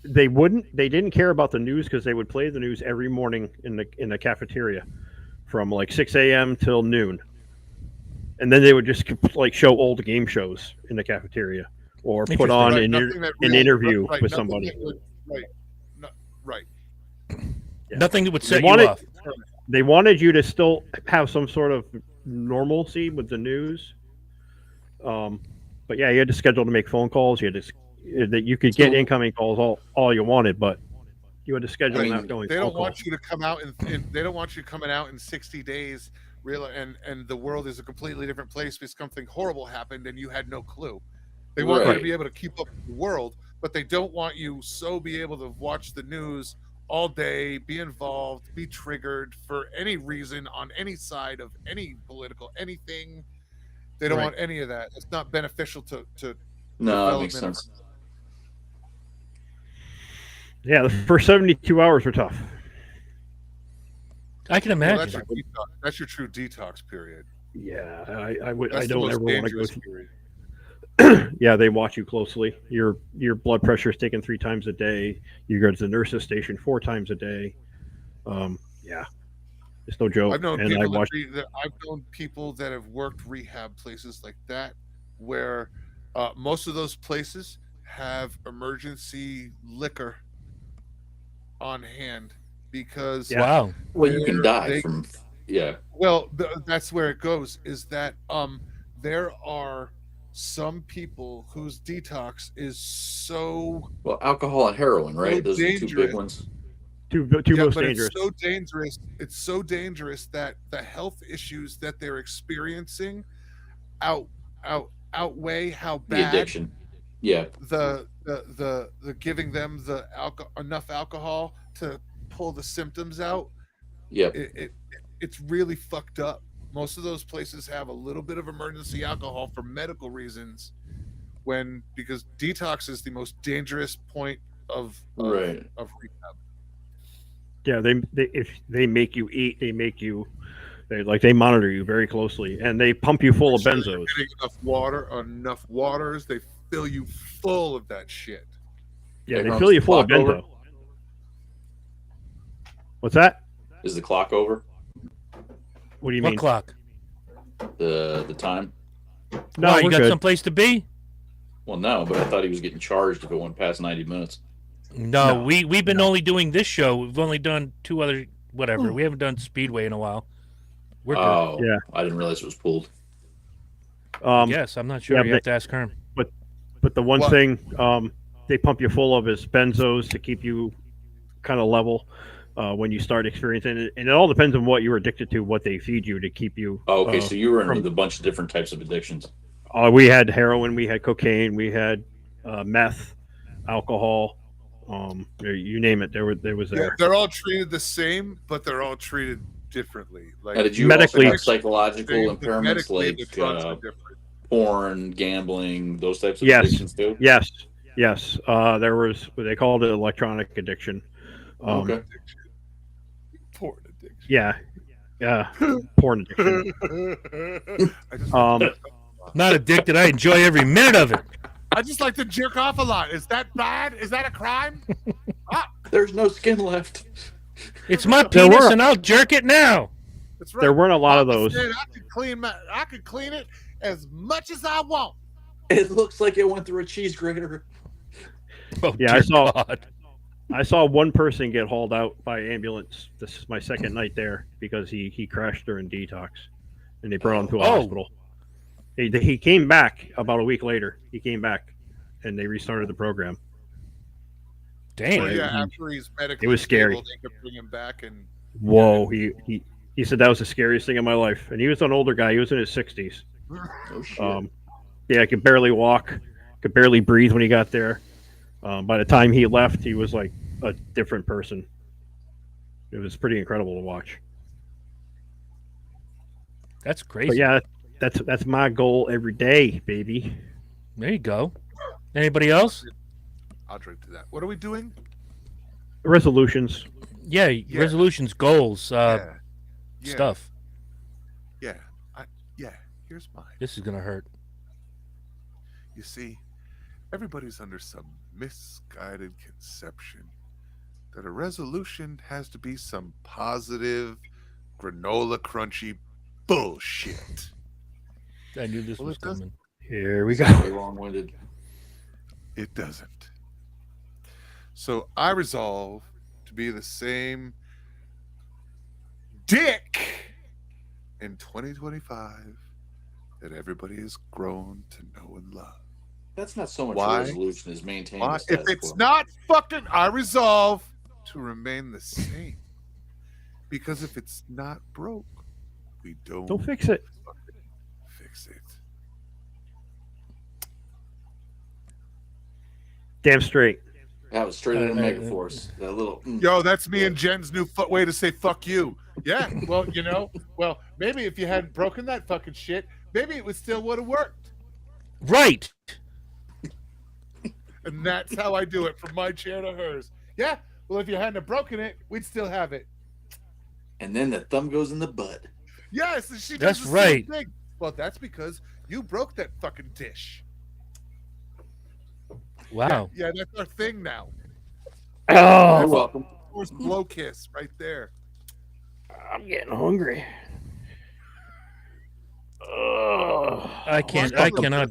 They didn't care about the news because they would play the news every morning in the cafeteria from like 6 a.m. till noon, and then they would just like show old game shows in the cafeteria or put Interesting. on Right, an nothing that an really- interview right, with nothing somebody. that would- right. No, right. Yeah. Nothing that would set wanted- you off. They wanted you to still have some sort of normalcy with the news. But yeah, you had to schedule to make phone calls. You had to that you could get So- incoming calls all you wanted, but you had to schedule I mean, outgoing They phone don't want calls. you to come out and they don't want you coming out in 60 days and the world is a completely different place because something horrible happened and you had no clue. They want you Right. to be able to keep up with the world, but they don't want you be able to watch the news all day, be involved, be triggered for any reason on any side of any political anything. They don't Right. want any of that. It's not beneficial to No, that makes development. sense. Yeah, the first 72 hours were tough. I can Well, imagine. that's your true detox period. Yeah, I would. That's I the don't most ever want to go dangerous through. period. Yeah, they watch you closely. Your blood pressure is taken 3 times a day. You go to the nurse's station 4 times a day. Yeah, it's no joke. I've known And people I watched. I've known people that have worked rehab places like that, where most of those places have emergency liquor on hand because Yeah. Wow. Well, you can They're- die they- from. Yeah. well, that's where it goes. Is that there are some people whose detox is so Well, alcohol and heroin, right? So Those are the two big dangerous. ones. most but dangerous. it's so dangerous. It's so dangerous that the health issues that they're experiencing outweigh how The bad addiction. Yeah. the giving them enough alcohol to pull the symptoms out. Yep. It's really fucked up. Most of those places have a little bit of emergency alcohol for medical reasons, because detox is the most dangerous point of Right. rehab. Yeah, if they make you eat, they monitor you very closely, and they pump you full of Sure you're benzos. getting enough waters. They fill you full of that shit. Yeah, Hey, they Herms, fill you full of clock over? benzo. What's that? Is the clock over? What do you What mean? clock? The time? No, Why, you we're got good. someplace to be? Well, no, but I thought he was getting charged if it went past 90 minutes. No, we've been only doing this show. We've only done 2 other whatever. We haven't done Speedway in a while. We're good. Oh, Yeah. I didn't realize it was pulled. Yes, I'm not sure. yeah, You have to ask Herm. But the one What? thing they pump you full of is benzos to keep you kind of level when you start experiencing it. And it all depends on what you're addicted to, what they feed you to keep you. Oh, okay, so you were in from- with a bunch of different types of addictions. We had heroin, we had cocaine, we had meth, alcohol. You name it, there was Yeah, there. they're all treated the same, but they're all treated differently. Like Now, did you Medically- also have psychological impairments medically, the like drugs are different. porn, gambling, those types of Yes. addictions too? Yes. There was what they called it electronic addiction. Okay. Porn addiction. Yeah, porn addiction. I just, Not addicted. I enjoy every minute of it. I just like to jerk off a lot. Is that bad? Is that a crime? There's no skin left. It's my There penis, were. and I'll jerk it now. That's right. There weren't a lot of those. I could clean it as much as I want. It looks like it went through a cheese grater. Oh, Yeah, dear I saw- God. I saw one person get hauled out by ambulance. This is my second night there because he crashed during detox, and they brought him to a Oh. hospital. He came back about a week later. He came back, and they restarted the program. Dang. Well, yeah, after he's medically It was scary. stable, they could bring him back and Whoa! He said that was the scariest thing in my life, and he was an older guy. He was in his 60s. Oh shit. Yeah, could barely walk, could barely breathe when he got there. By the time he left, he was like a different person. It was pretty incredible to watch. That's crazy. But yeah, that's my goal every day, baby. There you go. Anybody else? I'll drink to that. What are we doing? Resolutions. Yeah, resolutions, goals, Yeah. stuff. Yeah. Here's mine. This is gonna hurt. You see, everybody's under some misguided conception that a resolution has to be some positive, granola crunchy bullshit. I knew this Well, was it doesn't. coming. Here we go. Very long-winded. It doesn't. So I resolve to be the same dick in 2025 that everybody has grown to know and love. That's not so much Why? a resolution as maintaining Why? the status If it's quo. not fucking, I resolve to remain the same. Because if it's not broke, we Don't fix it. fucking fix it. Damn straight. That was straight out of Megaforce. That little. Yo, that's me and Jen's new way to say fuck you. Yeah, well, maybe if you hadn't broken that fucking shit, maybe it would still would have worked. Right. And that's how I do it from my chair to hers. Yeah, well, if you hadn't have broken it, we'd still have it. And then the thumb goes in the butt. Yes, and she does That's the same right. thing. Well, that's because you broke that fucking dish. Wow. Yeah, that's our thing now. You're Oh, welcome. Force blow kiss right there. I'm getting hungry. I can't. I cannot.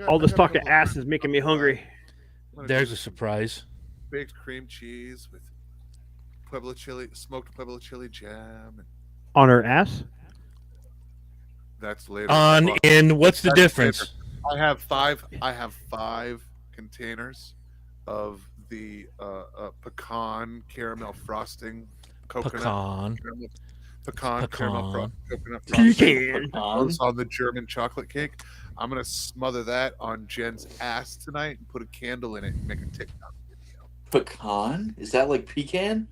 All this talk of ass is making me hungry. There's a surprise. baked cream cheese with Pueblo chili, smoked Pueblo chili jam. And On her ass? that's later. On Well, in. What's the That's difference? I have five containers of the pecan caramel frosting, coconut Pecan. pecan caramel coconut Pecan. frosting. Pecan. It's on the German chocolate cake. I'm gonna smother that on Jen's ass tonight and put a candle in it and make a TikTok video. Pecan? Is that like pecan?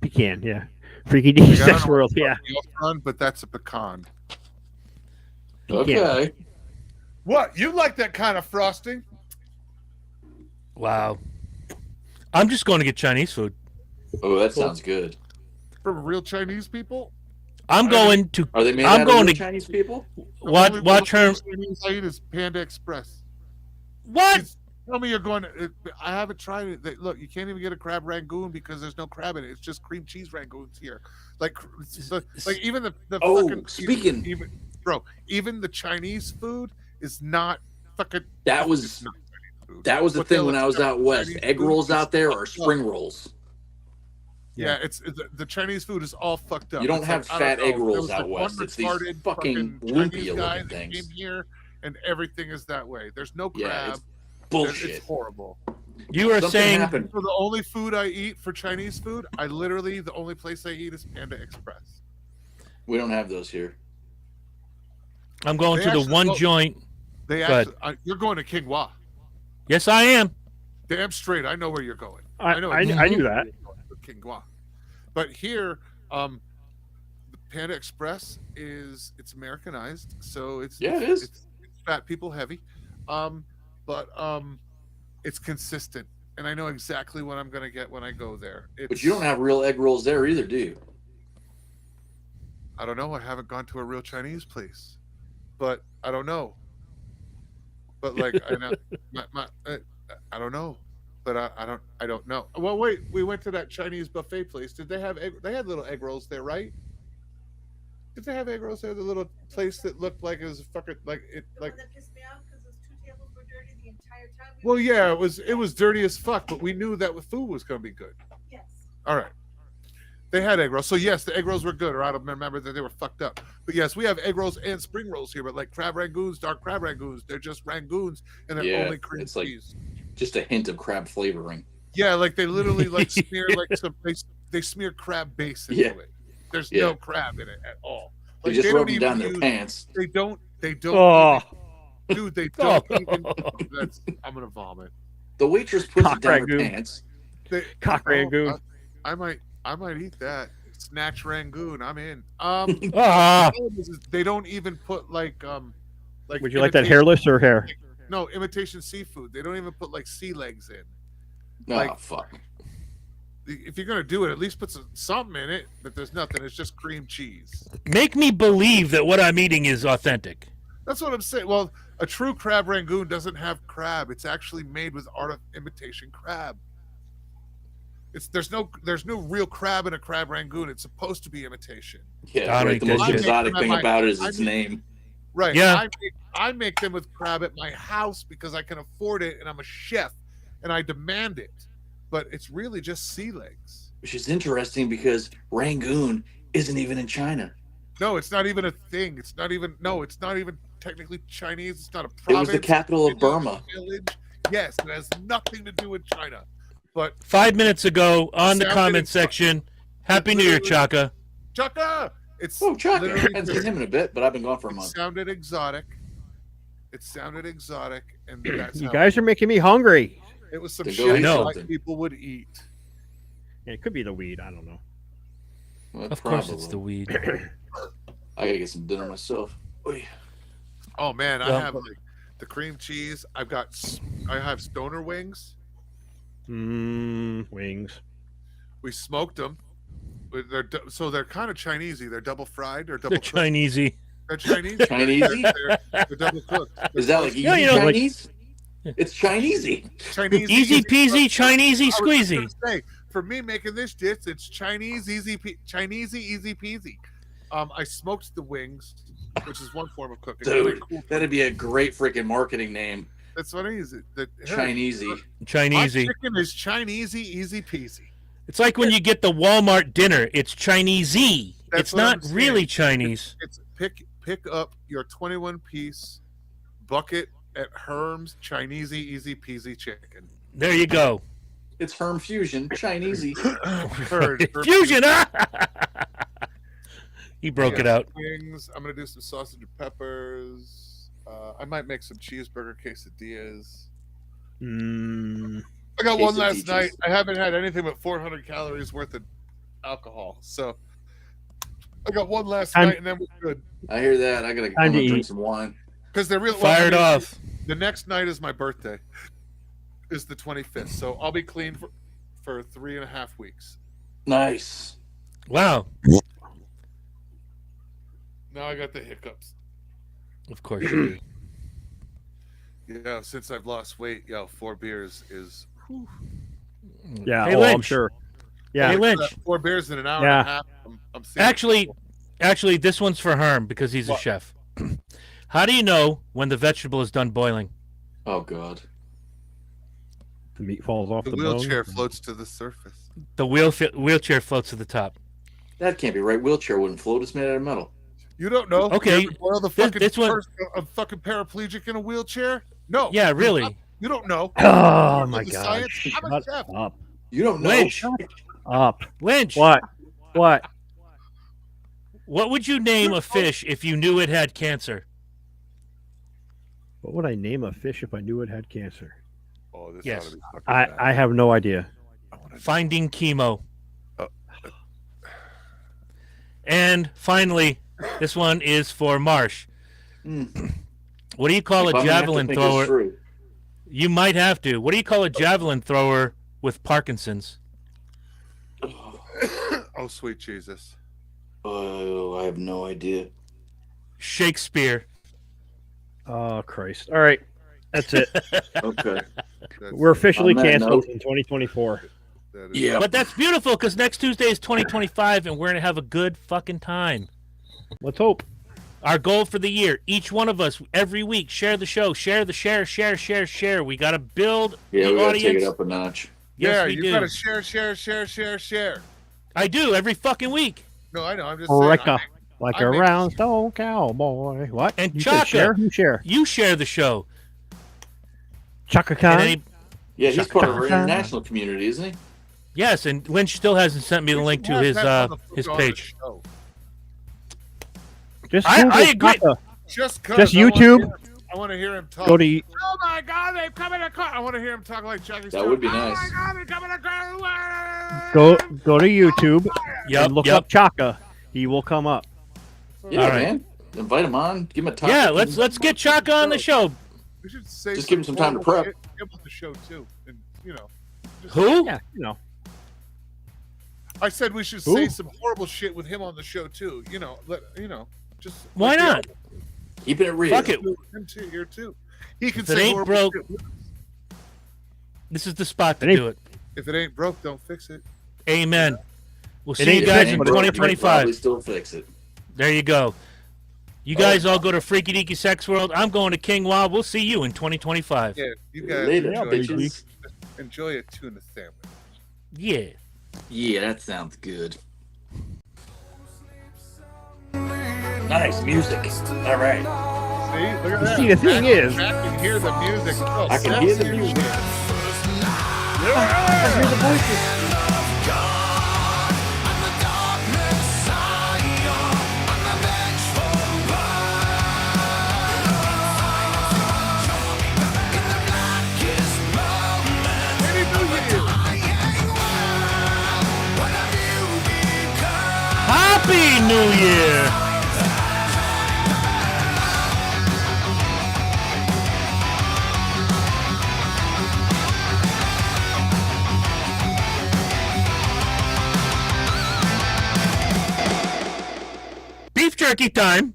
Pecan, yeah. Freaky D Sex World, yeah. On, but that's a pecan. Okay. What? You like that kind of frosting? Wow. I'm just going to get Chinese food. Oh, that sounds good. From real Chinese people? I'm going to. Are they made I'm out going of to Chinese people? watch her. Chinese I eat is Panda Express. What? Tell me you're going to. I haven't tried it. Look, you can't even get a crab rangoon because there's no crab in it. It's just cream cheese rangoons here. Like even the Oh, fucking. speaking. Even the Chinese food is not fucking. That was the thing when I was out west. Egg rolls out there are spring rolls. Yeah, it's the Chinese food is all fucked up. You don't It's have like, fat I don't egg know, rolls there was out one west. It's these retarded fucking Chinese lumpia guy looking that things. came here, and everything is that way. There's no crab. Yeah, it's bullshit. It's horrible. You are Something saying happened. For the only food I eat for Chinese food, the only place I eat is Panda Express. We don't have those here. I'm going They to the actually- one well, joint. They Go ahead. actually, you're going to King Hua. Yes, I am. Damn straight, I know where you're going. I know knew that. King Hua. But here, the Panda Express it's Americanized, so it's Yeah, it is. It's fat people heavy, but it's consistent, and I know exactly what I'm gonna get when I go there. But you don't have real egg rolls there either, do you? I don't know. I haven't gone to a real Chinese place, but I don't know. But like I know, I don't know. But I don't know. Well, wait. We went to that Chinese buffet place. Did they have they had little egg rolls there, right? Did they have egg rolls there? The little place that looked like it was fucking like it like. That pissed me off because those two tables were dirty the entire time. Well, yeah, it was dirty as fuck, but we knew that the food was gonna be good. Yes. All right. They had egg rolls, so yes, the egg rolls were good. Or I don't remember that they were fucked up. But yes, we have egg rolls and spring rolls here. But like crab rangoons, dark crab rangoons, they're just rangoons, and they're Yeah, only cream it's like- cheese. Just a hint of crab flavoring. Yeah, like they literally like smear like some they smear crab base into Yeah. it. There's Yeah. no crab in it at all. They Like, just don't rub them even down their use- pants. They don't. Oh, Dude, they don't even. I'm gonna vomit. The waitress puts Cock it down ragoon. her pants. They, Cock rangoon. I might eat that. Snatch rangoon. I'm in. Ah, They don't even put like would you like that imitation- hairless or hair? No, imitation seafood. They don't even put like sea legs in. Oh, Like- fuck. If you're gonna do it, at least put something in it. But there's nothing. It's just cream cheese. make me believe that what I'm eating is authentic. That's what I'm saying. Well, a true crab rangoon doesn't have crab. It's actually made with imitation crab. There's no real crab in a crab rangoon. It's supposed to be imitation. Yeah, God, right. The I most make them exotic at thing my- about it is I its make- name. Right. Yeah. I make them with crab at my house because I can afford it and I'm a chef and I demand it. But it's really just sea legs. Which is interesting because Rangoon isn't even in China. No, it's not even a thing. It's not even technically Chinese. It's not a It province. was the capital of It's not a Burma. village. Yes, it has nothing to do with China. But 5 minutes ago on the Sounded comment exotic. section, Happy New Year, Chaka. Chaka, it's Oh, Chuck. I literally haven't seen just- him in a bit, but I've been gone for a It month. sounded exotic. And that's You how guys are making me hungry. it was some Then go shit eat black something. people would eat. Yeah, it could be the weed. I don't know. Well, Of course, it's the probably. weed. I gotta get some dinner myself. Oy. Oh man, I Well- have like the cream cheese. I have stoner wings. Wings. We smoked them. They're kind of Chinesey. They're double fried or double They're cooked. Chinesey. They're Chinese. Chinesey? They're double cooked. Is that like easy Yeah, you know, like- Chinese? It's Chinesey. Chinese? Easy peasy, Chinesey squeezy. For me making this dish, it's Chinese easy peasy. I smoked the wings, which is one form of cooking. Dude, that'd be a great freaking marketing name. That's what it is. Chinesey. My Chinesey. chicken is Chinesey easy peasy. It's like when you get the Walmart dinner. It's Chinesey. That's It's what I'm not saying. really Chinese. It's pick up your 21 piece bucket at Herm's Chinesey easy peasy chicken. There you go. It's Herm Fusion, Chinesey. Heard. Fusion! He broke it out. Wings. I'm gonna do some sausage and peppers. I might make some cheeseburger quesadillas. I got one last Quesadillas. night. I haven't had anything but 400 calories worth of alcohol, so I got one last night, and then we're good. I hear that. I'm gonna drink some wine. Because they're real Fired off. The next night is my birthday. Is the 25th, so I'll be clean for 3.5 weeks. Nice. Wow. Now I got the hiccups. Of course you do. Yeah, since I've lost weight, 4 beers is. Whew. Yeah, Hey, I'm Lynch. sure. Yeah, Hey, Lynch. 4 beers in an hour and a half. I'm seeing Actually, this one's for Herm because he's a chef. How do you know when the vegetable is done boiling? Oh God. the meat falls off the the wheelchair bone. floats to the surface. The wheelchair floats to the top. That can't be right. Wheelchair wouldn't float. It's made out of metal. You don't know? Okay, You ever boil the fucking this one- a fucking paraplegic in a wheelchair? No. Yeah, really. You don't know. Oh You my know the god! science? I'm a Shut chef. up! You don't know. Lynch. Up! Lynch. What? What? What would you name a fish if you knew it had cancer? What would I name a fish if I knew it had cancer? Oh, this Yes. ought to be fucking I bad. have no idea. Finding chemo. Oh. And finally, this one is for Marsh. What do you call If a I'm gonna have to javelin think this thrower? through. You might have to. What do you call a javelin thrower with Parkinson's? Oh, sweet Jesus. Oh, I have no idea. Shakespeare. Oh Christ! All right, that's it. Okay. We're officially On that canceled note- in 2024. That is- Yeah. But that's beautiful because next Tuesday is 2025 and we're going to have a good fucking time. Let's hope. Our goal for the year, each one of us, every week, share the show, share. We got to build Yeah, the we gotta take audience. it up a notch. Yes, yeah, we you do. gotta share. I do every fucking week. No, I know. I'm just saying. Like like I a make- round stone cowboy. What? And you said Chaka. share? Who share? You share the show. Chaka And Khan. any, Yeah, he's part of our Shaka. international community, isn't he? yes, and Lynch still hasn't sent me the link to his page. Just I Google agree. Chaka. Just YouTube. I want to hear him talk. Go to Oh my God, they've come in a car. I want to hear him talk like Jackie. That would be nice. Oh my God, they come in a car. go to YouTube Yep, and look yep. up Chaka. He will come up. Yeah, All right. man. Invite him on. Give him a time. Yeah, let's get Chaka on the show. We should say Just give him some time to prep. Him on the show too, and just- Who? Yeah, you know. I said we should Who? say some horrible shit with him on the show too. Just Why like, not? Keeping it real. Fuck it. Him too, here too. He can If it say ain't horrible broke- shit with us. This is the spot to It ain't- do it. If it ain't broke, don't fix it. Amen. We'll see ain't you guys broke, in but it- 2025. Probably still fix it. There you go. You guys all go to Freaky Deaky Sex World. I'm going to King Wild. We'll see you in 2025. Yeah, you guys Later, Yeah, bitches. enjoy a tuna sandwich. Yeah. Yeah, that sounds good. Nice music. All right. See, look at that. See, the thing is- I can hear the music. Oh, I can hear the sexy music. shit. Happy New Year. Happy New Year. Beef jerky time.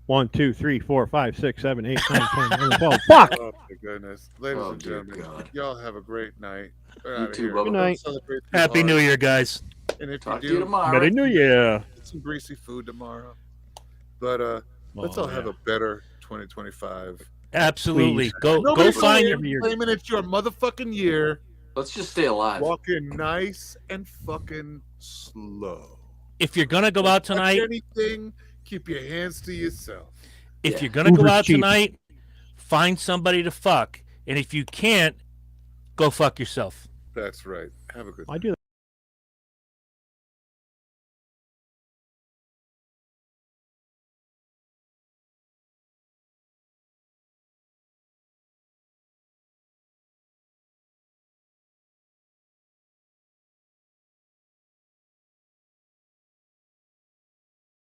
1, 2, 3, 4, 5, 6, 7, 8, 9, 10, 11, 12. Fuck! Oh my goodness, ladies Oh, and dear gentlemen, God. y'all have a great night. We're You outta too, here. Bubba. Good night. Don't celebrate too Happy hard. New Year, guys. And if Talk to you you do, tomorrow. Merry New Year. get some greasy food tomorrow. But let's all have a better 2025. Absolutely. Please. Go Nobody's find here your claiming it's your motherfucking year. Let's just stay alive. Walking nice and fucking slow. if you're gonna go out Touch tonight, anything, keep your hands to yourself. if Yeah. you're gonna go Uber's out cheap. tonight, find somebody to fuck. And if you can't, Go fuck yourself. That's right. Have a good I do